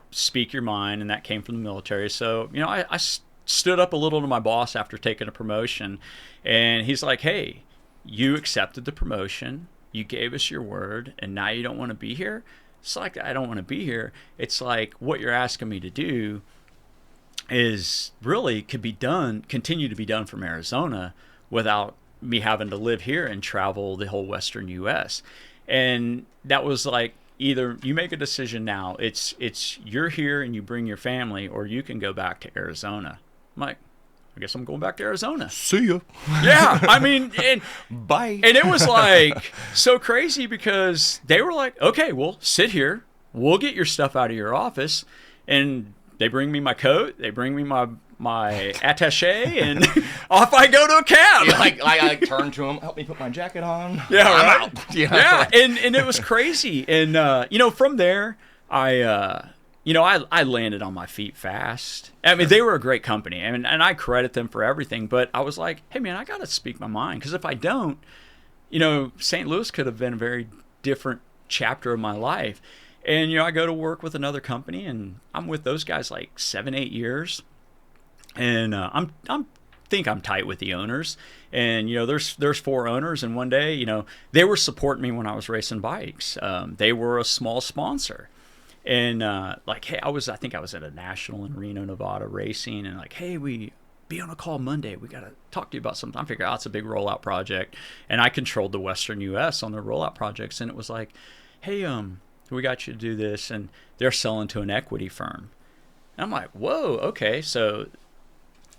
speak your mind. And that came from the military. So, I stood up a little to my boss after taking a promotion. And he's like, hey, you accepted the promotion. You gave us your word. And now you don't want to be here. It's like, I don't want to be here. It's like what you're asking me to do is really continue to be done from Arizona without me having to live here and travel the whole Western U.S. And that was like, either you make a decision now, it's you're here and you bring your family, or you can go back to Arizona. I'm like, I guess I'm going back to Arizona. See ya. Yeah, and bye. And it was like so crazy because they were like, okay, well, sit here. We'll get your stuff out of your office. And they bring me my coat. They bring me my attaché, and off I go to a cab. Yeah, I turn to him, help me put my jacket on. Yeah, I'm right. out. Yeah, and it was crazy. And from there, I landed on my feet fast. I mean, they were a great company, and I credit them for everything. But I was like, hey man, I got to speak my mind, because if I don't, St. Louis could have been a very different chapter of my life. And, I go to work with another company, and I'm with those guys like 7-8 years. And I'm tight with the owners. And, there's 4 owners. And one day, they were supporting me when I was racing bikes. They were a small sponsor. And hey, I think I was at a national in Reno, Nevada racing. And like, hey, we be on a call Monday. We got to talk to you about something. I figured out it's a big rollout project. And I controlled the Western U.S. on their rollout projects. And it was like, hey, we got you to do this, and they're selling to an equity firm. And I'm like, whoa, okay. So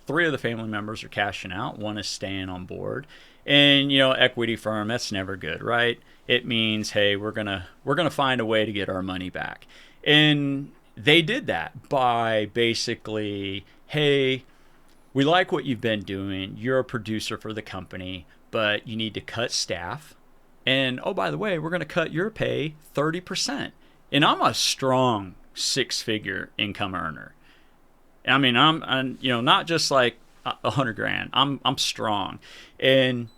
3 of the family members are cashing out. 1 is staying on board. And, equity firm, that's never good, right? It means, hey, we're gonna find a way to get our money back. And they did that by basically, hey, we like what you've been doing. You're a producer for the company, but you need to cut staff. And, oh, by the way, we're going to cut your pay 30%. And I'm a strong 6-figure income earner. I mean, I'm not just like $100,000. I'm strong. And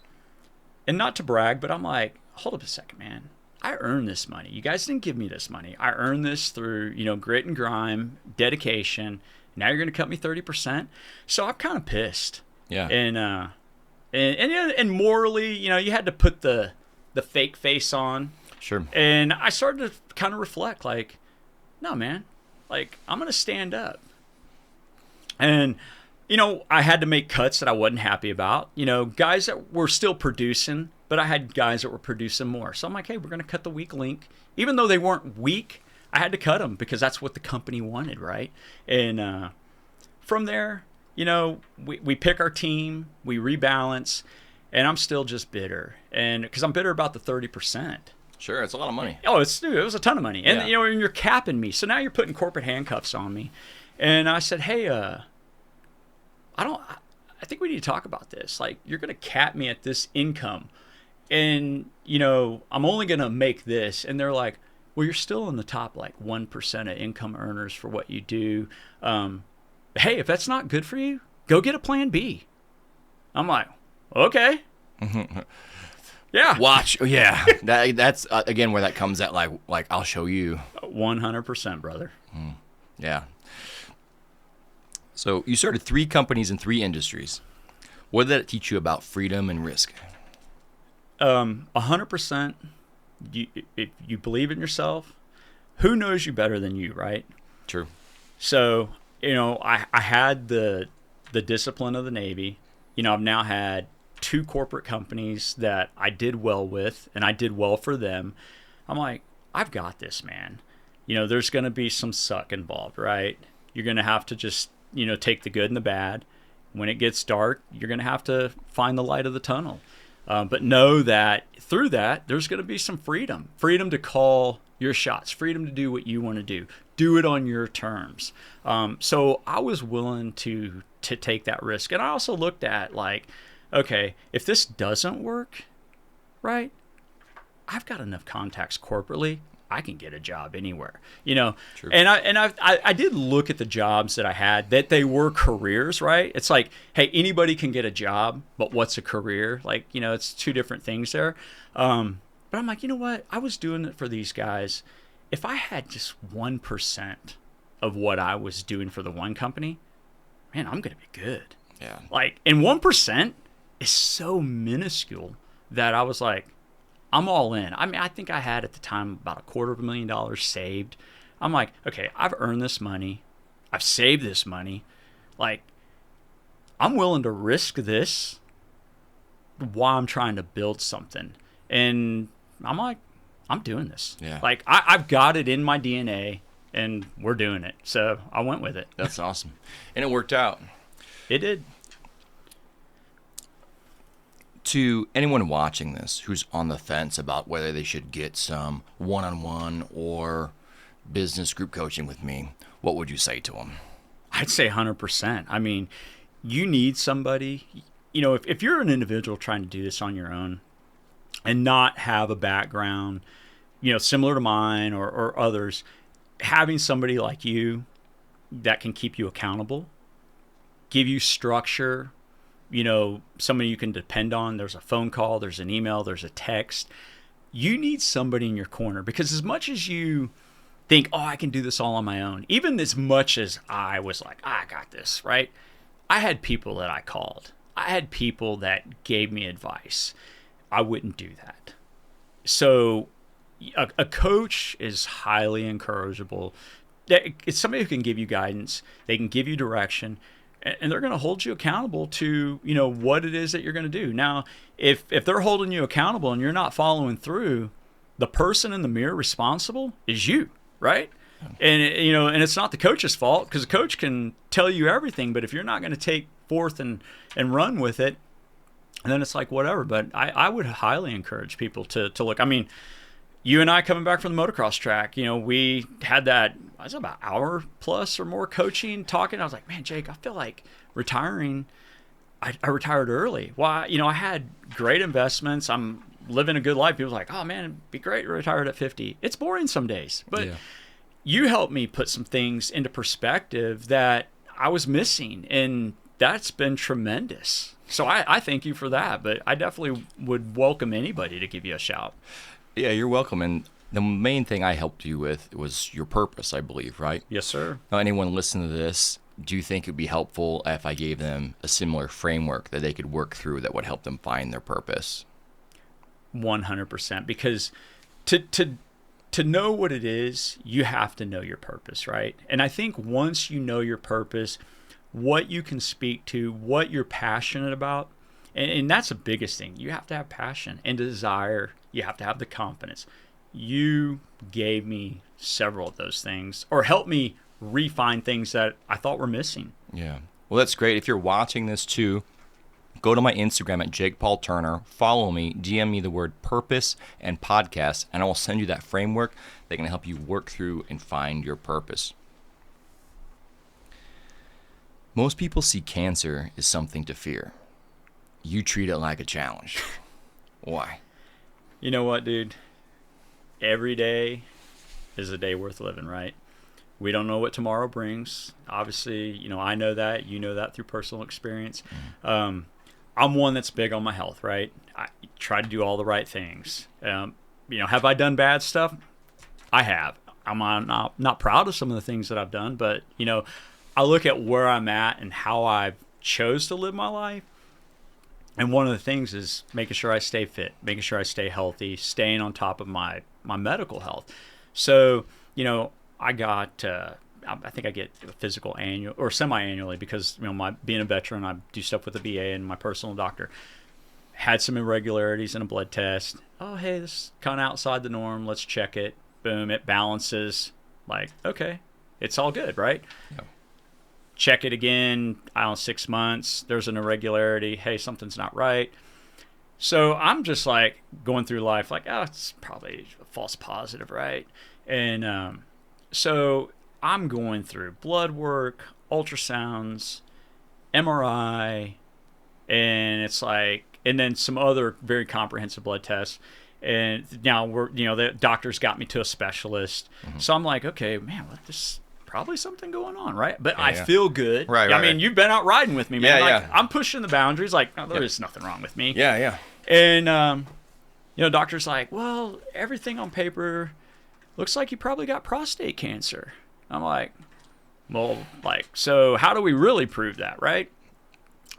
not to brag, but I'm like, hold up a second, man. I earned this money. You guys didn't give me this money. I earned this through, grit and grime, dedication. Now you're going to cut me 30%. So I'm kind of pissed. Yeah. And morally, you had to put the fake face on. Sure. And I started to kind of reflect, like, no, man, like, I'm going to stand up. And, I had to make cuts that I wasn't happy about. Guys that were still producing, but I had guys that were producing more. So I'm like, hey, we're going to cut the weak link. Even though they weren't weak, I had to cut them because that's what the company wanted, right? And from there, we pick our team, we rebalance. And I'm still just bitter, and because I'm bitter about the 30%. Sure, it's a lot of money. Oh, it was a ton of money, and Yeah. and you're capping me. So now you're putting corporate handcuffs on me. And I said, hey, I think we need to talk about this. Like, you're gonna cap me at this income, and I'm only gonna make this. And they're like, well, you're still in the top like 1% of income earners for what you do. Hey, if that's not good for you, Go get a plan B. I'm like, okay. Yeah. Watch. Yeah. That's, again, where that comes at, like I'll show you. 100%, brother. Yeah. So you started 3 companies in 3 industries. What did that teach you about freedom and risk? 100%. If you believe in yourself, who knows you better than you, right? True. So, I had the discipline of the Navy. I've now had 2 corporate companies that I did well with, and I did well for them. I'm like, I've got this, man. There's going to be some suck involved, right? You're going to have to just, take the good and the bad. When it gets dark, you're going to have to find the light of the tunnel. But know that through that, there's going to be some freedom to call your shots, freedom to do what you want to do it on your terms. So I was willing to take that risk. And I also looked at like, okay, if this doesn't work, right, I've got enough contacts corporately. I can get a job anywhere, True. And I did look at the jobs that I had, that they were careers, right? It's like, hey, anybody can get a job, but what's a career? Like, it's 2 different things there. But I'm like, you know what? I was doing it for these guys. If I had just 1% of what I was doing for the one company, man, I'm going to be good. Yeah. Like, and 1% is so minuscule that I was like, I'm all in. I mean, I think I had at the time about $250,000 saved. I'm like, okay, I've earned this money. I've saved this money. Like, I'm willing to risk this while I'm trying to build something. And I'm like, I'm doing this. Yeah. Like, I've got it in my DNA, and we're doing it. So I went with it. That's awesome. And it worked out. It did. To anyone watching this who's on the fence about whether they should get some one-on-one or business group coaching with me, what would you say to them? I'd say 100%. I mean, you need somebody, if you're an individual trying to do this on your own and not have a background, similar to mine or others, having somebody like you that can keep you accountable, give you structure, somebody you can depend on. There's a phone call, there's an email, there's a text. You need somebody in your corner, because as much as you think, oh, I can do this all on my own, even as much as I was like, I got this, right? I had people that I called. I had people that gave me advice. I wouldn't do that. So a coach is highly encourageable. It's somebody who can give you guidance. They can give you direction. And they're going to hold you accountable to, what it is that you're going to do. Now, if they're holding you accountable and you're not following through, the person in the mirror responsible is you, right? And, and it's not the coach's fault, because the coach can tell you everything. But if you're not going to take forth and run with it, then it's like whatever. But I would highly encourage people to look. I mean, you and I coming back from the motocross track, we had that, I was about hour plus or more coaching, talking. I was like, man, Jake, I feel like retiring. I retired early. Well, I had great investments. I'm living a good life. People were like, oh man, it'd be great to retire at 50. It's boring some days, but you helped me put some things into perspective that I was missing. And that's been tremendous. So I thank you for that, but I definitely would welcome anybody to give you a shout. Yeah, you're welcome. And the main thing I helped you with was your purpose, I believe, right? Yes, sir. Now, anyone listening to this, do you think it would be helpful if I gave them a similar framework that they could work through that would help them find their purpose? 100%. Because to know what it is, you have to know your purpose, right? And I think once you know your purpose, what you can speak to, what you're passionate about, and that's the biggest thing. You have to have passion and desire. You have to have the confidence. You gave me several of those things, or helped me refine things that I thought were missing. Yeah. Well, that's great. If you're watching this too, go to my Instagram at Jake Paul Turner. Follow me. DM me the word purpose and podcast, and I will send you that framework that can help you work through and find your purpose. Most people see cancer as something to fear. You treat it like a challenge. Why? You know what, dude? Every day is a day worth living, right? We don't know what tomorrow brings. Obviously, you know, I know that. You know that through personal experience. I'm one that's big on my health, right? I try to do all the right things. You know, have I done bad stuff? I have. I'm not proud of some of the things that I've done, but, you know, I look at where I'm at and how I've chose to live my life. And one of the things is making sure I stay fit, making sure I stay healthy, staying on top of my medical health. So, you know, I think I get a physical annual or semi-annually because, you know, being a veteran, I do stuff with the VA and my personal doctor. Had some irregularities in a blood test. Oh, hey, this is kind of outside the norm. Let's check it. Boom, it balances. Like, okay, it's all good, right? Yeah. Check it again, I don't know, 6 months. There's an irregularity. Hey, something's not right. So I'm just like going through life like, oh, it's probably a false positive, right? And so I'm going through blood work, ultrasounds, MRI, and it's like, and then some other very comprehensive blood tests. And now the doctor's got me to a specialist. Mm-hmm. So I'm like, okay, man, there's probably something going on, right? But I feel good. Right, I mean, you've been out riding with me, man. Yeah, like, I'm pushing the boundaries. Like, oh, there's nothing wrong with me. Yeah, yeah. And, you know, doctor's like, well, everything on paper looks like you probably got prostate cancer. I'm like, well, like, so how do we really prove that, right?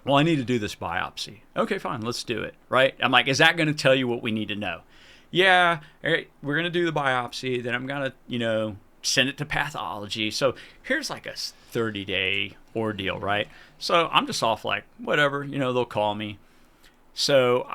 Well, I need to do this biopsy. Okay, fine, let's do it, right? I'm like, is that going to tell you what we need to know? Yeah, all right, we're going to do the biopsy. Then I'm going to, you know, send it to pathology. So here's like a 30-day ordeal, right? So I'm just off like, whatever, you know, they'll call me. So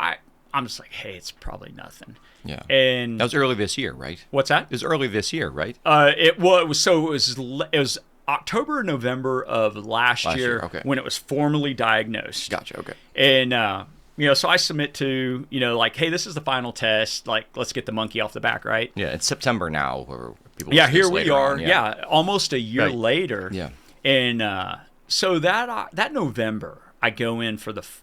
I'm just like, hey, it's probably nothing. Yeah. And that was early this year, right? What's that? It was early this year, right? It was October, November of last year okay. when it was formally diagnosed. Gotcha. Okay. And you know, so I submit to, you know, like, hey, this is the final test. Like, let's get the monkey off the back, right? Yeah, it's September now. Where people here we are. On, yeah, almost a year later. Yeah. And so that November, I go in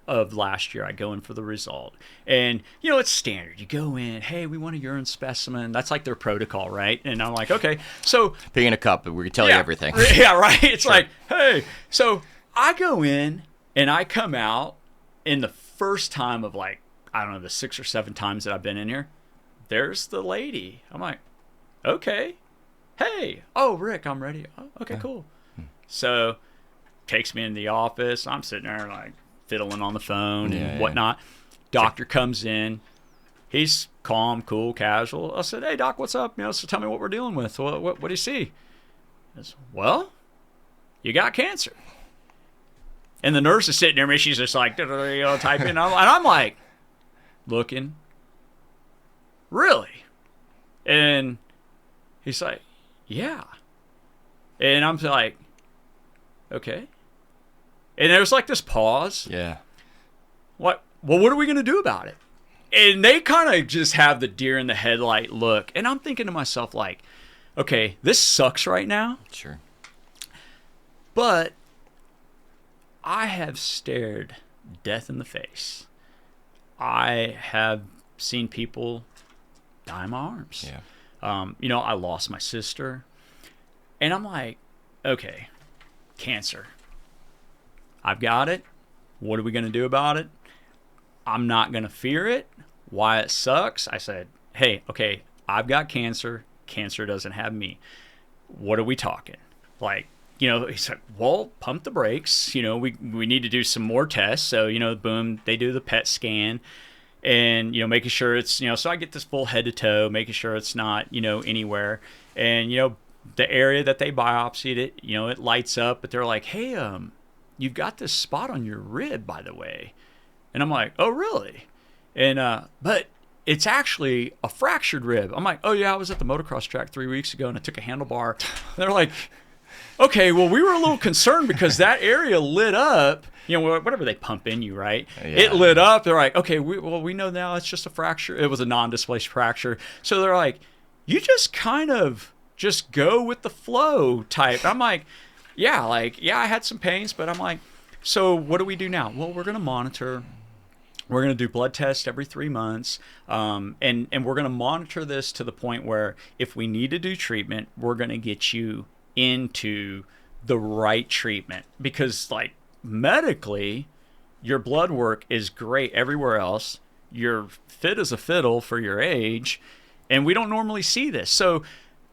of last year. I go in for the result, and you know it's standard. You go in, hey, we want a urine specimen. That's like their protocol, right? And I'm like, okay, so pee in a cup, we can tell you everything. Yeah, right. It's like, hey, so I go in and I come out, in the first time of like, I don't know, the 6 or 7 times that I've been in here, there's the lady. I'm like, okay, hey, oh, Rick, I'm ready. Oh, okay, cool. So takes me in the office. I'm sitting there like fiddling on the phone and whatnot. Doctor comes in. He's calm, cool, casual. I said, hey, Doc, what's up? You know, so tell me what we're dealing with. What do you see? He says, well, you got cancer. And the nurse is sitting there, and she's just like, you know, typing. And I'm like, looking, really? And he's like, yeah. And I'm like, okay. And there was like this pause. Yeah. What? Well, what are we going to do about it? And they kind of just have the deer in the headlight look. And I'm thinking to myself, like, okay, this sucks right now. Sure. But I have stared death in the face. I have seen people die in my arms. Yeah. You know, I lost my sister. And I'm like, okay, cancer. I've got it. What are we going to do about it? I'm not going to fear it. Why it sucks? I said, hey, okay, I've got cancer. Cancer doesn't have me. What are we talking? Like, you know, he said, well, pump the brakes. You know, we need to do some more tests. So, you know, boom, they do the PET scan and, you know, making sure it's, you know, so I get this full head to toe, making sure it's not, you know, anywhere. And, you know, the area that they biopsied it, you know, it lights up, but they're like, hey, you've got this spot on your rib, by the way. And I'm like, oh, really? And, but it's actually a fractured rib. I'm like, oh, yeah, I was at the motocross track 3 weeks ago and I took a handlebar. And they're like, okay, well, we were a little concerned because that area lit up, you know, whatever they pump in you, right? Yeah. It lit up. They're like, okay, we know now it's just a fracture. It was a non-displaced fracture. So they're like, you just kind of just go with the flow type. I'm like, yeah, I had some pains, but I'm like, so what do we do now? Well, we're going to monitor. We're going to do blood tests every 3 months, and we're going to monitor this to the point where if we need to do treatment, we're going to get you into the right treatment, because like medically your blood work is great everywhere else. You're fit as a fiddle for your age, and we don't normally see this. So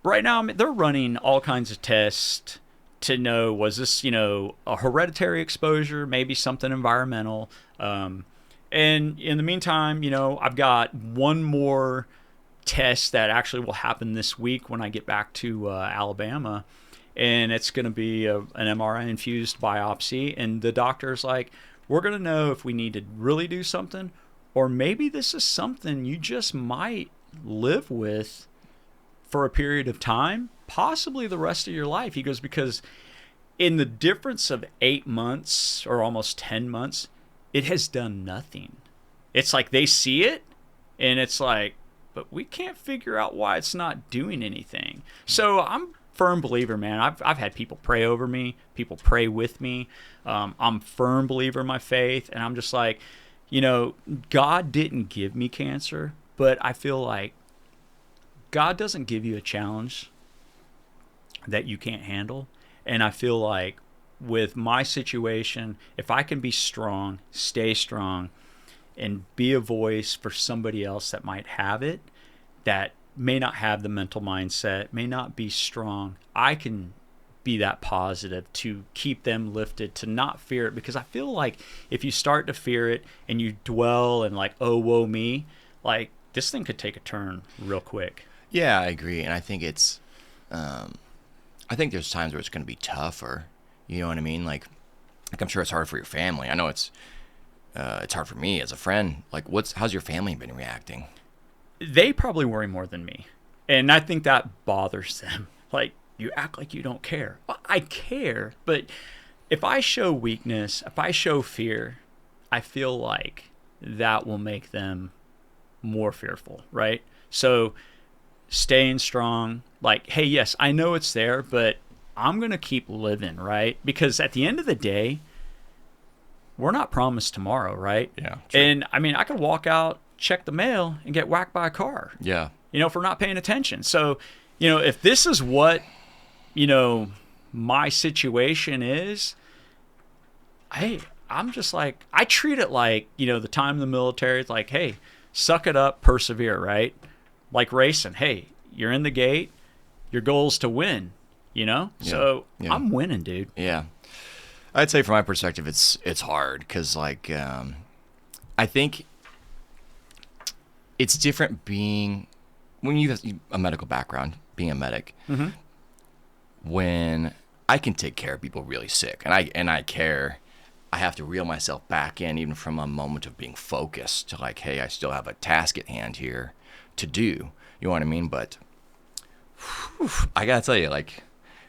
right now they're running all kinds of tests to know, was this, a hereditary exposure, maybe something environmental. And in the meantime, I've got one more test that actually will happen this week when I get back to Alabama. And it's going to be an MRI-infused biopsy. And the doctor's like, we're going to know if we need to really do something, or maybe this is something you just might live with for a period of time, possibly the rest of your life. He goes, because in the difference of 8 months or almost 10 months, it has done nothing. It's like they see it, and it's like, but we can't figure out why it's not doing anything. So I'm firm believer, man. I've had people pray over me, people pray with me. I'm a firm believer in my faith, and I'm just like, God didn't give me cancer, but I feel like God doesn't give you a challenge that you can't handle. And I feel like with my situation, if I can be strong, stay strong, and be a voice for somebody else that might have it, that may not have the mental mindset, may not be strong, I can be that positive to keep them lifted, to not fear it. Because I feel like if you start to fear it and you dwell and like, oh, woe me, like this thing could take a turn real quick. Yeah, I agree. And I think I think there's times where it's going to be tougher. You know what I mean? Like I'm sure it's hard for your family. I know it's hard for me as a friend. Like how's your family been reacting? They probably worry more than me. And I think that bothers them. Like, you act like you don't care. Well, I care, but if I show weakness, if I show fear, I feel like that will make them more fearful, right? So staying strong, like, hey, yes, I know it's there, but I'm going to keep living, right? Because at the end of the day, we're not promised tomorrow, right? Yeah. True. And I mean, I could walk out, check the mail, and get whacked by a car. Yeah. For not paying attention. So, if this is what, my situation is, I'm just like, I treat it like, the time in the military, it's like, hey, suck it up, persevere, right? Like racing. Hey, you're in the gate. Your goal is to win, Yeah. So Yeah. I'm winning, dude. Yeah. I'd say from my perspective, it's hard because like, I think it's different when you have a medical background, being a medic, Mm-hmm. when I can take care of people really sick and I care, I have to reel myself back in even from a moment of being focused to like, hey, I still have a task at hand here to do. You know what I mean? But I gotta tell you, like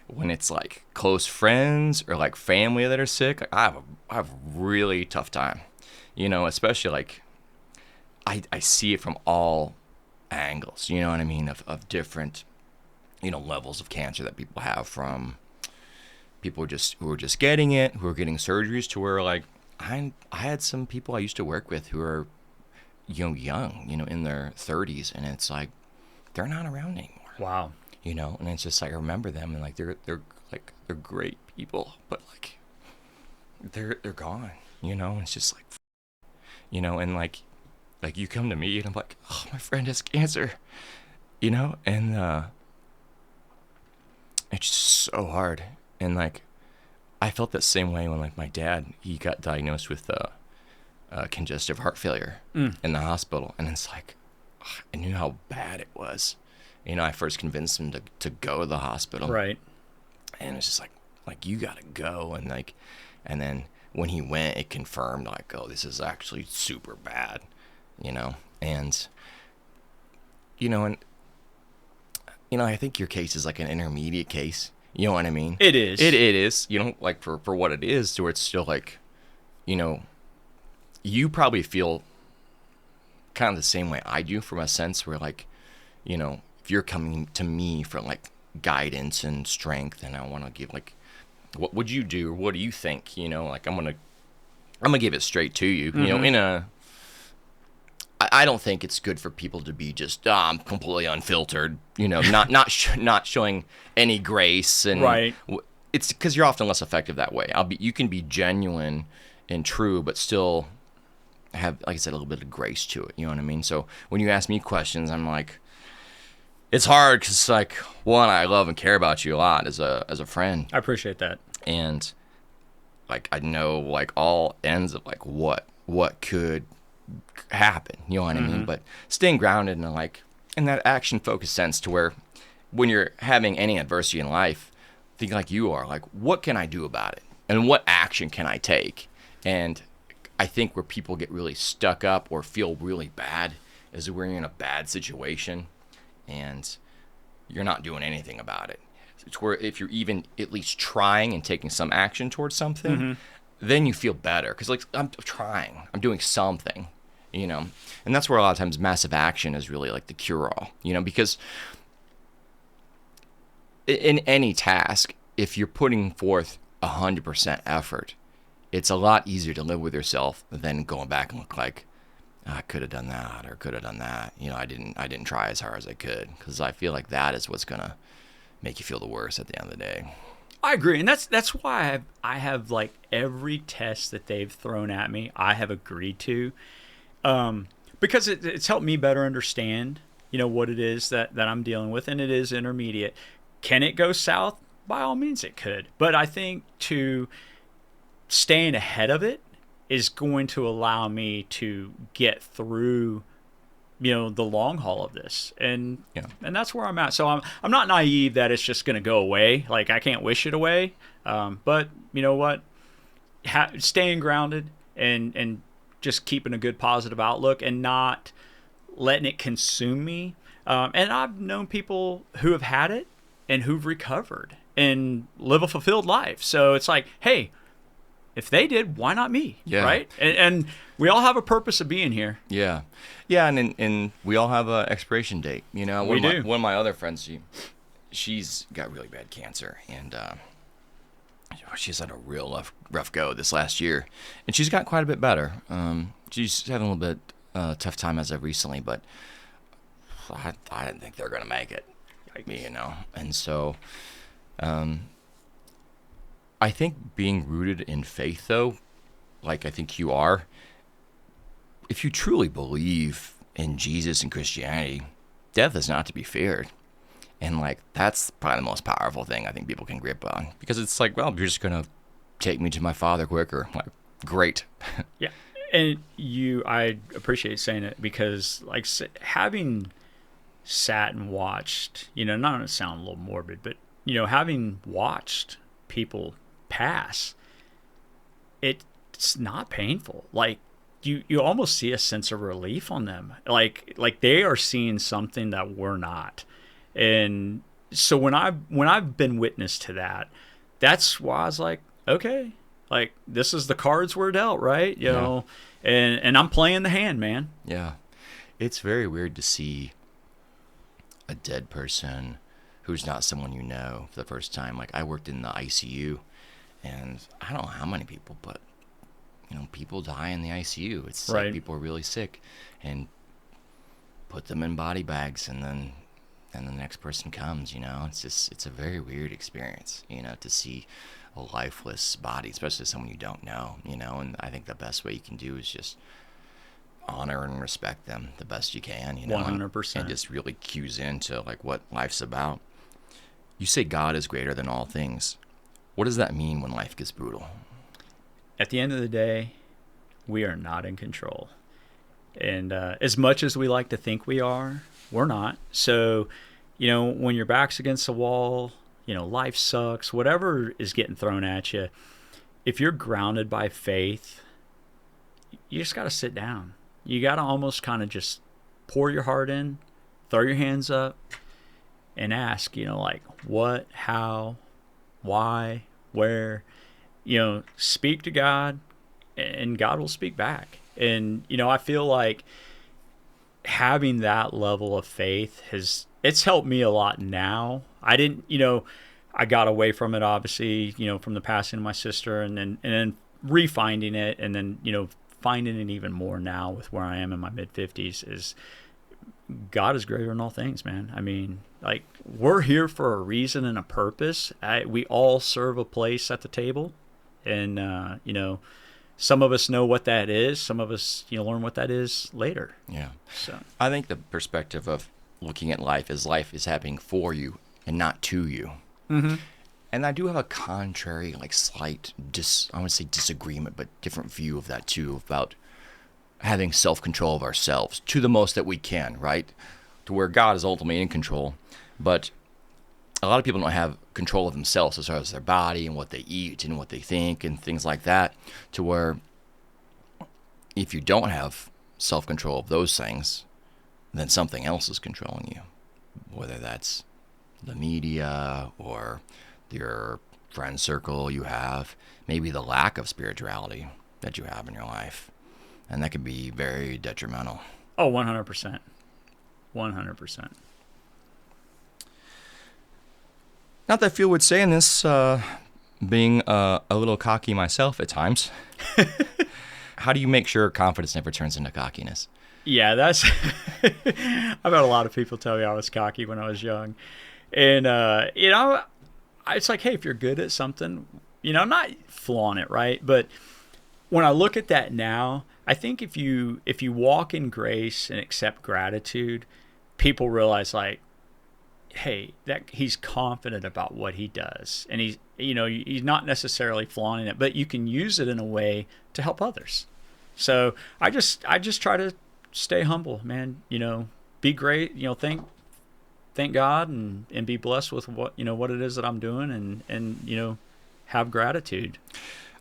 when it's like close friends or like family that are sick, like, I have a really tough time, especially like I see it from all angles, you know what I mean, of different, levels of cancer that people have, from people who are just getting it, who are getting surgeries, to where like I had some people I used to work with who are young, in their 30s, and it's like they're not around anymore. Wow. And it's just like I remember them, and like they're great people, but like they're gone. It's just like, and like you come to me and I'm like, oh, my friend has cancer, and it's just so hard. And like I felt that same way when like my dad, he got diagnosed with congestive heart failure in the hospital, and it's like I knew how bad it was. I first convinced him to go to the hospital, Right. and it's just like you gotta go, and then when he went, it confirmed like, oh, this is actually super bad, and I think your case is like an intermediate case. You know what I mean? It is. It is. Like for what it is, to where it's still like, you probably feel kind of the same way I do, from a sense where like, if you're coming to me for like guidance and strength, and I want to give like, what would you do? Or what do you think? Like I'm gonna give it straight to you. Mm-hmm. I don't think it's good for people to be just completely unfiltered, not showing any grace, and Right. it's because you're often less effective that way. You can be genuine and true, but still have, like I said, a little bit of grace to it. You know what I mean? So when you ask me questions, I'm like, it's hard because, like, one, I love and care about you a lot as a friend, I appreciate that. and like I know like all ends of like what could happen. You know what I mean? But staying grounded in that action focused sense, to where when you're having any adversity in life, think like you are, like, what can I do about it, and what action can I take? And I think where people get really stuck up or feel really bad is when you're in a bad situation and you're not doing anything about it. It's where if you're even at least trying and taking some action towards something, then you feel better, because like, I'm trying, I'm doing something, and that's where a lot of times massive action is really like the cure-all, because in any task, if you're putting forth 100% effort, it's a lot easier to live with yourself than going back and look like, I could have done that or could have done that. I didn't try as hard as I could, because I feel like that is what's gonna make you feel the worst at the end of the day. I agree, and that's why I have like every test that they've thrown at me, I have agreed to, because it's helped me better understand, what it is that I'm dealing with, and it is intermediate. Can it go south? By all means, it could, but I think to staying ahead of it is going to allow me to get through, the long haul of this, and that's where I'm at. So I'm not naive that it's just going to go away. Like, I can't wish it away, but you know what? Staying grounded and just keeping a good positive outlook and not letting it consume me. And I've known people who have had it and who've recovered and live a fulfilled life. So it's like, hey, if they did, why not me? Yeah. Right? And we all have a purpose of being here. Yeah, and we all have an expiration date. We One do. of my other friends, she's got really bad cancer, and she's had a real rough go this last year, and she's got quite a bit better. She's having a little bit tough time as of recently, but I didn't think they were gonna make it. And so. I think being rooted in faith, though, like I think you are, if you truly believe in Jesus and Christianity, death is not to be feared. And like, that's probably the most powerful thing I think people can grip on, because it's like, well, you're just going to take me to my Father quicker. Like, great. Yeah. And I appreciate saying it, because like having sat and watched, not to sound a little morbid, but, having watched people pass, it's not painful. Like, you almost see a sense of relief on them, like they are seeing something that we're not. And so when I've been witness to that, that's why I was like, okay, like, this is the cards we're dealt, right? And I'm playing the hand, man. Yeah, it's very weird to see a dead person who's not someone you know for the first time. Like, I worked in the ICU, and I don't know how many people, but people die in the ICU. It's right. Like, people are really sick, and put them in body bags, and then the next person comes. It's a very weird experience. To see a lifeless body, especially someone you don't know. And I think the best way you can do is just honor and respect them the best you can. 100%, and just really cues into like what life's about. You say God is greater than all things. What does that mean when life gets brutal? At the end of the day, we are not in control. And as much as we like to think we are, we're not. So, when your back's against the wall, life sucks, whatever is getting thrown at you, if you're grounded by faith, you just got to sit down. You got to almost kind of just pour your heart in, throw your hands up, and ask, like, what, how, why, where, speak to God, and God will speak back. And, I feel like having that level of faith it's helped me a lot now. I didn't, I got away from it, obviously, from the passing of my sister, and then refinding it, and then, finding it even more now with where I am in my mid-50s is God is greater than all things, man. I mean, like, we're here for a reason and a purpose. We all serve a place at the table. And, some of us know what that is. Some of us, learn what that is later. Yeah. So I think the perspective of looking at life is happening for you and not to you. Mm-hmm. And I do have a contrary, like slight, I wouldn't say disagreement, but different view of that too, about having self-control of ourselves to the most that we can, right? To where God is ultimately in control. But a lot of people don't have control of themselves as far as their body and what they eat and what they think and things like that, to where if you don't have self-control of those things, then something else is controlling you, whether that's the media or your friend circle you have, maybe the lack of spirituality that you have in your life. And that can be very detrimental. Oh, 100%. 100%. Not that I feel would say in this, being a little cocky myself at times. How do you make sure confidence never turns into cockiness? Yeah, that's... I've had a lot of people tell me I was cocky when I was young. And, it's like, hey, if you're good at something, not flaunt it, right? But when I look at that now, I think if you walk in grace and accept gratitude, people realize, like, hey, that he's confident about what he does, and he's not necessarily flaunting it, but you can use it in a way to help others. So I just try to stay humble, man. Be great. Thank God and be blessed with what it is that I'm doing, and have gratitude.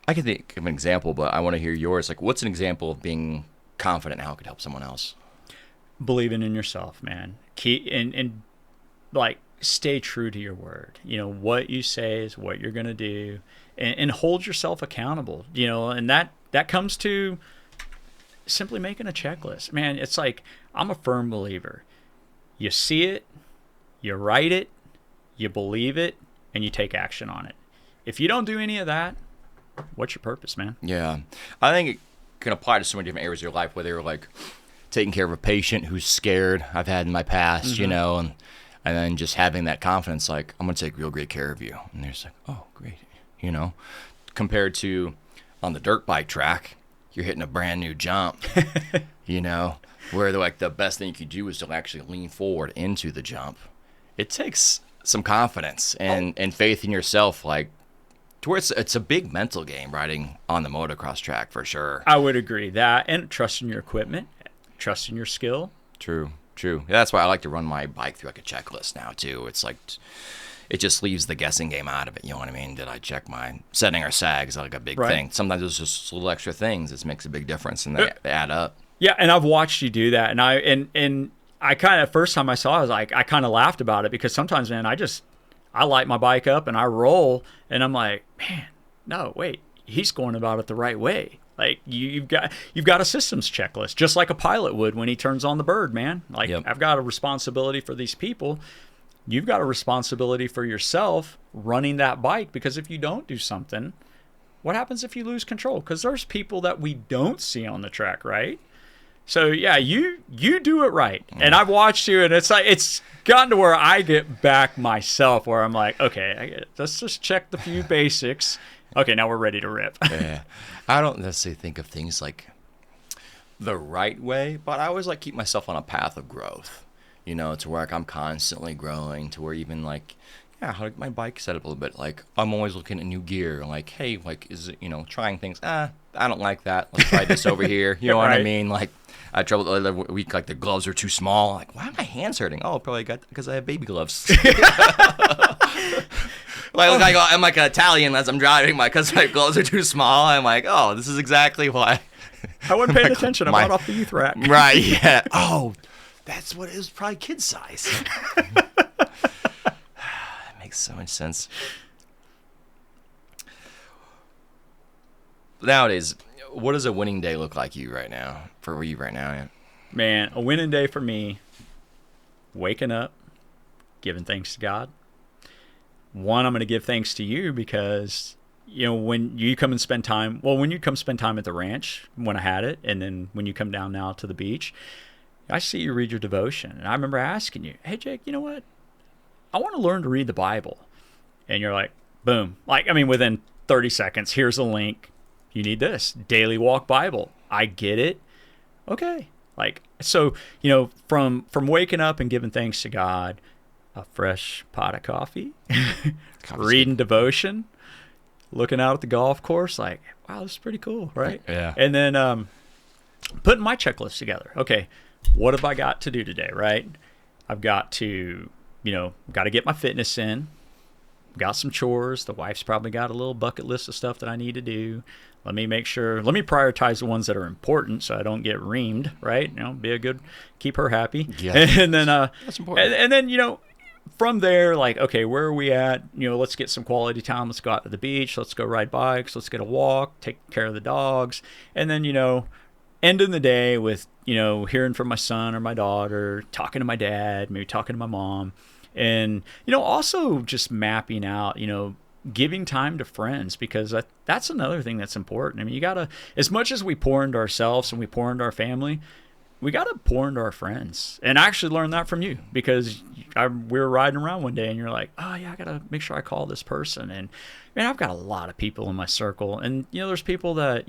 I can think of an example, but I want to hear yours. Like, what's an example of being confident and how it could help someone else? Believing in yourself, man. And like, stay true to your word. What you say is what you're going to do, and hold yourself accountable. And that comes to simply making a checklist. Man, it's like, I'm a firm believer. You see it, you write it, you believe it, and you take action on it. If you don't do any of that, what's your purpose, man? Yeah. I think it can apply to so many different areas of your life, whether you're like taking care of a patient who's scared, I've had in my past, Mm-hmm. And then just having that confidence, like, I'm going to take real great care of you. And they're just like, oh, great. Compared to on the dirt bike track, you're hitting a brand new jump, where like the best thing you could do is to actually lean forward into the jump. It takes some confidence and faith in yourself, like, to where it's a big mental game riding on the motocross track for sure. I would agree that, and trusting your equipment, trusting your skill. True. That's why I like to run my bike through like a checklist now too. It's like, it just leaves the guessing game out of it. You know what I mean? Did I check my setting or sags? Like a big thing. Sometimes there's just little extra things that makes a big difference, and they add up. Yeah, and I've watched you do that, and I kind of, first time I saw it, I was like, I kind of laughed about it, because sometimes, man, I light my bike up and I roll, and I'm like, man, no, wait, he's going about it the right way. Like, you've got a systems checklist, just like a pilot would when he turns on the bird, man. Like, yep. I've got a responsibility for these people. You've got a responsibility for yourself running that bike, because if you don't do something, what happens if you lose control? Because there's people that we don't see on the track, right? So yeah, you do it right, and I've watched you, and it's gotten to where I get back myself, where I'm like, okay, let's just check the few basics. Okay, now we're ready to rip. Yeah, I don't necessarily think of things like the right way, but I always like keep myself on a path of growth. To where like I'm constantly growing, to where even like, yeah, how my bike set up a little bit. Like, I'm always looking at new gear. Like, hey, like, is it, trying things. I don't like that. Let's try this over here. You know what I mean? Like, I had trouble the other week. Like, the gloves are too small. Like, why are my hands hurting? Oh, probably because I have baby gloves. I'm like an Italian as I'm driving because my gloves are too small. I'm like, oh, this is exactly why. I wasn't paying attention. I bought off the youth rack. Right, yeah. Oh, that's what it was, probably kid size. That makes so much sense. Nowadays, what does a winning day look like for you right now? Yeah? Man, a winning day for me, waking up, giving thanks to God. One, I'm going to give thanks to you, because when you come and spend time, when you come spend time at the ranch when I had it, and then when you come down now to the beach, I see you read your devotion. And I remember asking you, hey, Jake, you know what? I want to learn to read the Bible. And you're like, boom. Within 30 seconds, here's a link. You need this. Daily Walk Bible. I get it. Okay. So, from waking up and giving thanks to God, a fresh pot of coffee, reading devotion, looking out at the golf course, wow, this is pretty cool, right? Yeah. And then putting my checklist together. Okay, what have I got to do today, right? I've got to, got to get my fitness in. Got some chores. The wife's probably got a little bucket list of stuff that I need to do. Let me prioritize the ones that are important so I don't get reamed, right? Keep her happy. Yeah. And then, that's important. And then, from there, okay, where are we at? Let's get some quality time. Let's go out to the beach. Let's go ride bikes. Let's get a walk, take care of the dogs. And then, ending the day with, hearing from my son or my daughter, talking to my dad, maybe talking to my mom. And, also just mapping out, giving time to friends, because that's another thing that's important. You got to, as much as we pour into ourselves and we pour into our family, we got to pour into our friends. And I actually learned that from you, because we were riding around one day and you're like, oh yeah, I got to make sure I call this person. And man, I've got a lot of people in my circle, and, there's people that,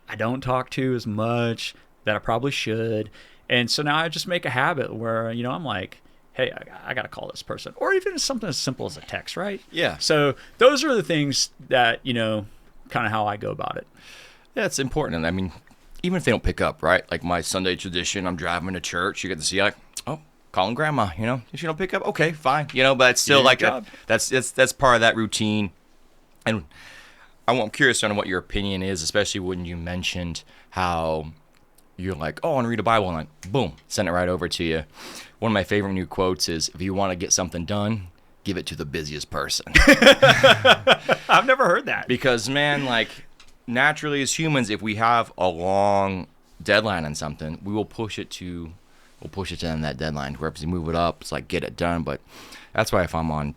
I don't talk to as much that I probably should. And so now I just make a habit where, I'm like, hey, I got to call this person. Or even something as simple as a text, right? Yeah. So those are the things that, kind of how I go about it. Yeah, it's important. And even if they don't pick up, right? Like my Sunday tradition, I'm driving to church. You get to see, calling grandma, if she don't pick up, okay, fine. But it's still that's part of that routine. And I'm curious on what your opinion is, especially when you mentioned how you're like, oh, I want to read a Bible, and boom, send it right over to you. One of my favorite new quotes is, if you want to get something done, give it to the busiest person. I've never heard that. Because, man, naturally as humans, if we have a long deadline on something, we'll push it to that deadline. Where if you move it up, it's get it done. But that's why if I'm on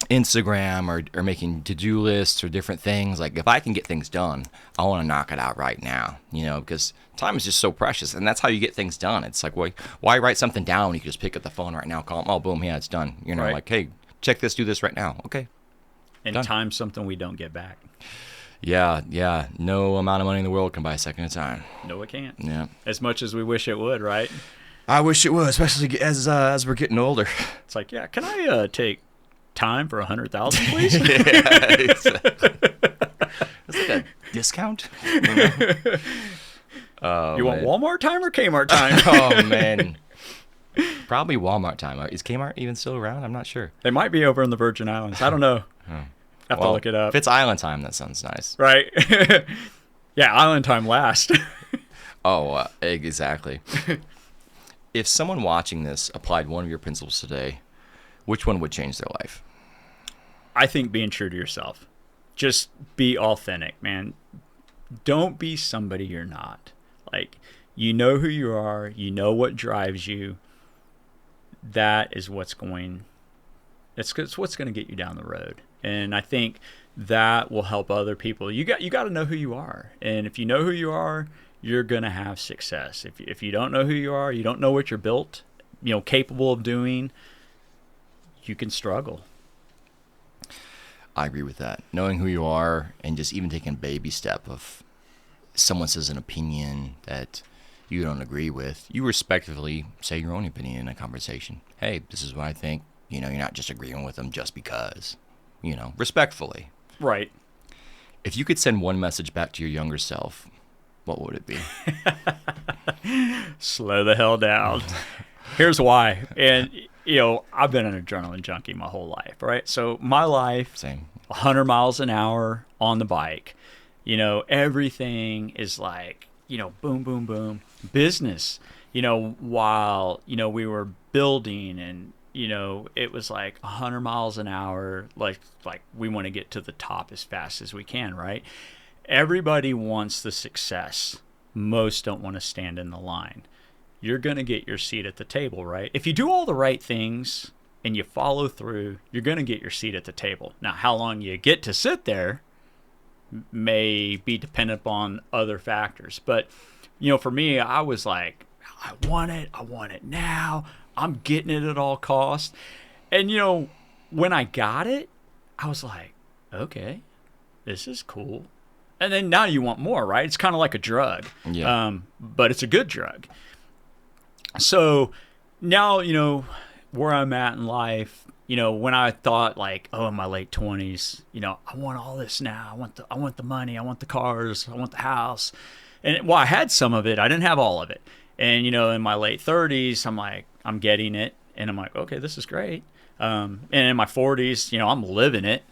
Instagram or making to-do lists or different things, if I can get things done, I want to knock it out right now, because time is just so precious, and that's how you get things done. It's why write something down when you can just pick up the phone right now, call them, oh, boom, yeah, it's done. Right. Hey, check this, do this right now. Okay. And done. time's something we don't get back. Yeah. No amount of money in the world can buy a second of time. No, it can't. Yeah. As much as we wish it would, right? I wish it would, especially as we're getting older. It's yeah, can I take time for 100,000, please? Yeah, it's a discount. You want Walmart time or Kmart time? Oh man, probably Walmart time. Is Kmart even still around? I'm not sure. They might be over in the Virgin Islands. I don't know. Have to look it up. If it's island time, that sounds nice. Right. Yeah, island time last. Oh, exactly. If someone watching this applied one of your principles today, which one would change their life? I think being true to yourself. Just be authentic, man. Don't be somebody you're not. You know who you are. You know what drives you. That is what's going to get you down the road. And I think that will help other people. You got to know who you are. And if you know who you are, you're going to have success. If you don't know who you are, you don't know what you're built, capable of doing, you can struggle. I agree with that. Knowing who you are, and just even taking a baby step of someone says an opinion that you don't agree with, you respectfully say your own opinion in a conversation. Hey, this is what I think. You're not just agreeing with them just because. Respectfully. Right. If you could send one message back to your younger self, what would it be? Slow the hell down. Here's why. And I've been an adrenaline junkie my whole life, right? So my life, same, 100 miles an hour on the bike. Everything is boom, boom, boom. Business, while, we were building and, it was 100 miles an hour, like we want to get to the top as fast as we can, right? Everybody wants the success. Most don't want to stand in the line. You're going to get your seat at the table, right? If you do all the right things and you follow through, you're going to get your seat at the table. Now, how long you get to sit there may be dependent upon other factors. But, for me, I was like, I want it now. I'm getting it at all costs. And, when I got it, I was like, okay, this is cool. And then now you want more, right? It's kind of like a drug. Yeah. But it's a good drug. So now, where I'm at in life, when I thought like, oh, in my late 20s, I want all this now. I want the money. I want the cars. I want the house. And I had some of it. I didn't have all of it. And, in my late 30s, I'm like, I'm getting it. And I'm like, okay, this is great. And in my 40s, I'm living it.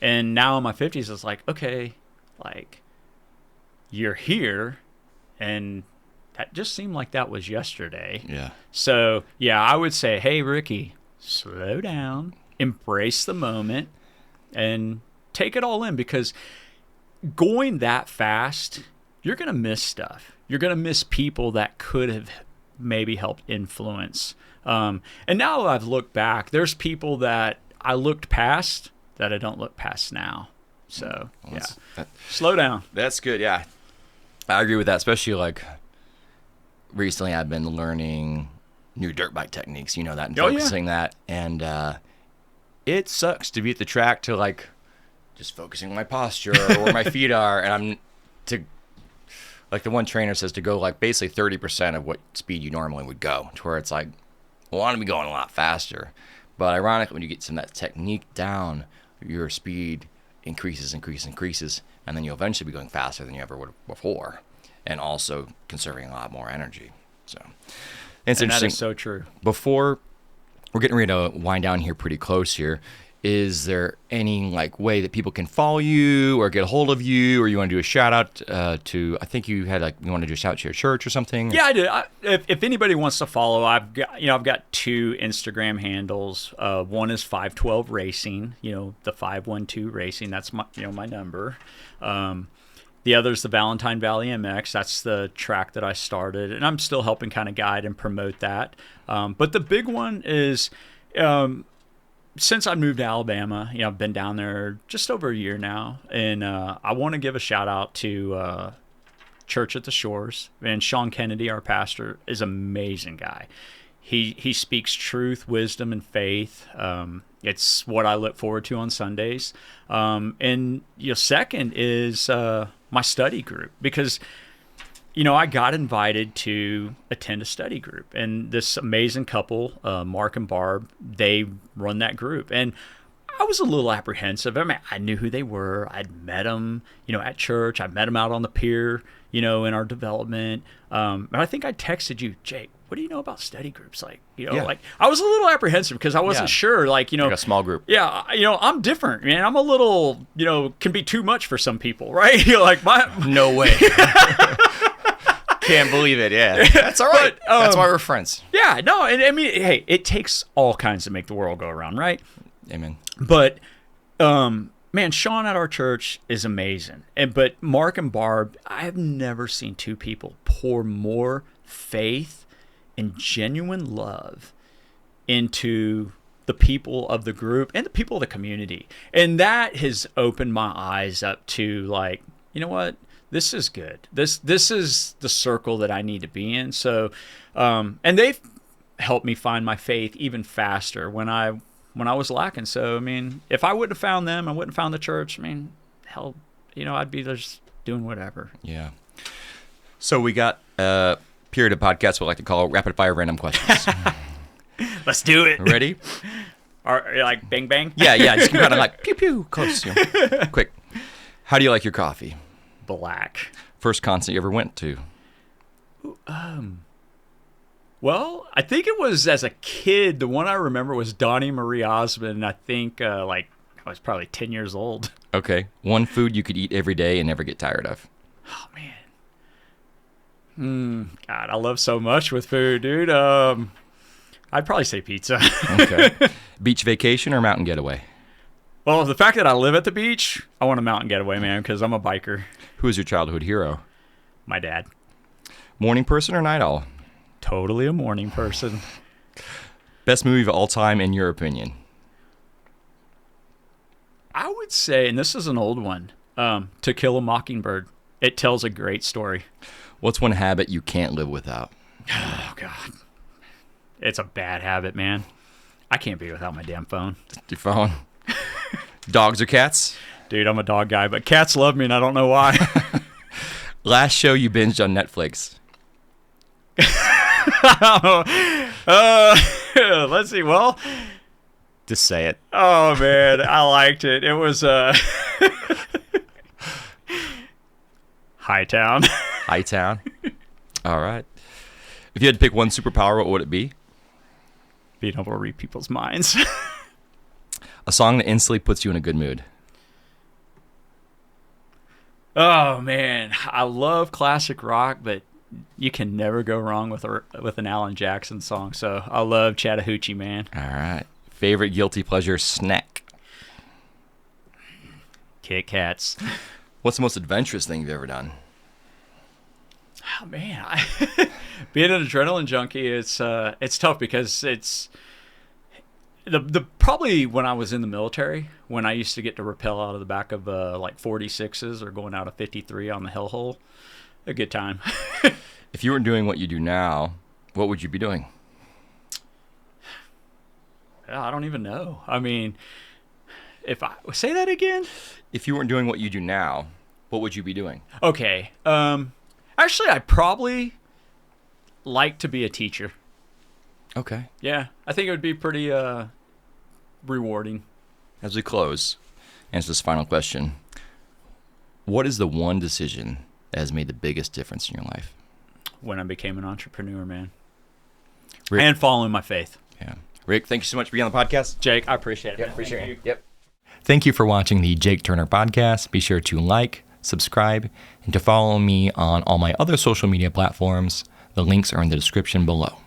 And now in my 50s, it's like, okay, like, you're here. And that just seemed like that was yesterday. Yeah. So, yeah, I would say, hey, Ricky, slow down, embrace the moment, and take it all in, because going that fast, you're going to miss stuff. You're going to miss people that could have maybe helped influence. And now I've looked back, there's people that I looked past that I don't look past now. So, slow down. That's good, yeah. I agree with that, especially like recently I've been learning new dirt bike techniques, that, and focusing that. And it sucks to be at the track to like just focusing on my posture or where my feet are. And I'm to, like the one trainer says, to go like basically 30% of what speed you normally would go, to where it's like, well, I want to be going a lot faster. But ironically, when you get some of that technique down, your speed increases, and then you'll eventually be going faster than you ever would before, and also conserving a lot more energy. So it's interesting. That is so true. Before we're getting ready to wind down here pretty close here, is there any like way that people can follow you or get a hold of you, or you want to do a shout out to, I think you had like, you want to do a shout out to your church or something? Yeah, I did. If anybody wants to follow, I've got 2 Instagram handles. One is 512 Racing, the 512 Racing. That's my, my number. The other is the Valentine Valley MX. That's the track that I started, and I'm still helping kind of guide and promote that. But the big one is, since I moved to Alabama, I've been down there just over a year now, and I want to give a shout out to Church at the Shores. And Sean Kennedy, our pastor, is an amazing guy. He speaks truth, wisdom, and faith. It's what I look forward to on Sundays. And second is my study group, because I got invited to attend a study group, and this amazing couple, Mark and Barb, they run that group. And I was a little apprehensive. I mean, I knew who they were. I'd met them, at church. I met them out on the pier, in our development. And I think I texted you, Jake, what do you know about study groups? Like, like I was a little apprehensive because I wasn't sure, like a small group. Yeah. I'm different, man. I'm a little, can be too much for some people, right? Like no way. Can't believe it. Yeah, that's all right. But, that's why we're friends. Yeah, no, and I mean, hey, it takes all kinds to make the world go around, right? Amen. But, man, Sean at our church is amazing. But Mark and Barb, I have never seen 2 people pour more faith and genuine love into the people of the group and the people of the community, and that has opened my eyes up to like, you know what? This is good. This is the circle that I need to be in. So, and they've helped me find my faith even faster when I was lacking. So, I mean, if I wouldn't have found them, I wouldn't have found the church. I mean, hell, I'd be just doing whatever. Yeah. So we got a period of podcasts we like to call rapid fire random questions. Let's do it. Ready? Like bang bang. Yeah. Just kind of like pew pew, close. Quick. How do you like your coffee? Black. First concert you ever went to? Well, I think it was as a kid. The one I remember was Donnie Marie Osmond. I think I was probably 10 years old. Okay. One food you could eat every day and never get tired of. Oh, man. God, I love so much with food, dude. I'd probably say pizza. Okay. Beach vacation or mountain getaway? Well, the fact that I live at the beach, I want a mountain getaway, man, because I'm a biker. Who is your childhood hero? My dad. Morning person or night owl? Totally a morning person. Best movie of all time, in your opinion? I would say, and this is an old one, To Kill a Mockingbird. It tells a great story. What's one habit you can't live without? Oh, God. It's a bad habit, man. I can't be without my damn phone. Your phone. Dogs or cats? Dude, I'm a dog guy, but cats love me, and I don't know why. Last show you binged on Netflix? Let's see. Well, Just say it. oh, man. I liked it. It was Hightown. Hightown. All right. If you had to pick one superpower, what would it be? Being able to read people's minds. A song that instantly puts you in a good mood. Oh, man. I love classic rock, but you can never go wrong with an Alan Jackson song. So I love Chattahoochee, man. All right. Favorite guilty pleasure snack? Kit Kats. What's the most adventurous thing you've ever done? Oh, man. Being an adrenaline junkie, it's tough because it's the probably when I was in the military, when I used to get to rappel out of the back of like 46s or going out of 53 on the hellhole. A good time. If you weren't doing what you do now, what would you be doing? I don't even know. I mean, if I say that again. If you weren't doing what you do now, what would you be doing? Okay. Actually, I'd probably like to be a teacher. Okay. Yeah, I think it would be pretty rewarding. As we close, answer this final question. What is the one decision that has made the biggest difference in your life? When I became an entrepreneur, man. Rick, And following my faith. Yeah. Rick, thank you so much for being on the podcast. Jake, I appreciate it. Yep, man. appreciate Thank it. you. Yep. Thank you for watching the Jake Turner podcast. Be sure to like, subscribe, and to follow me on all my other social media platforms. The links are in the description below.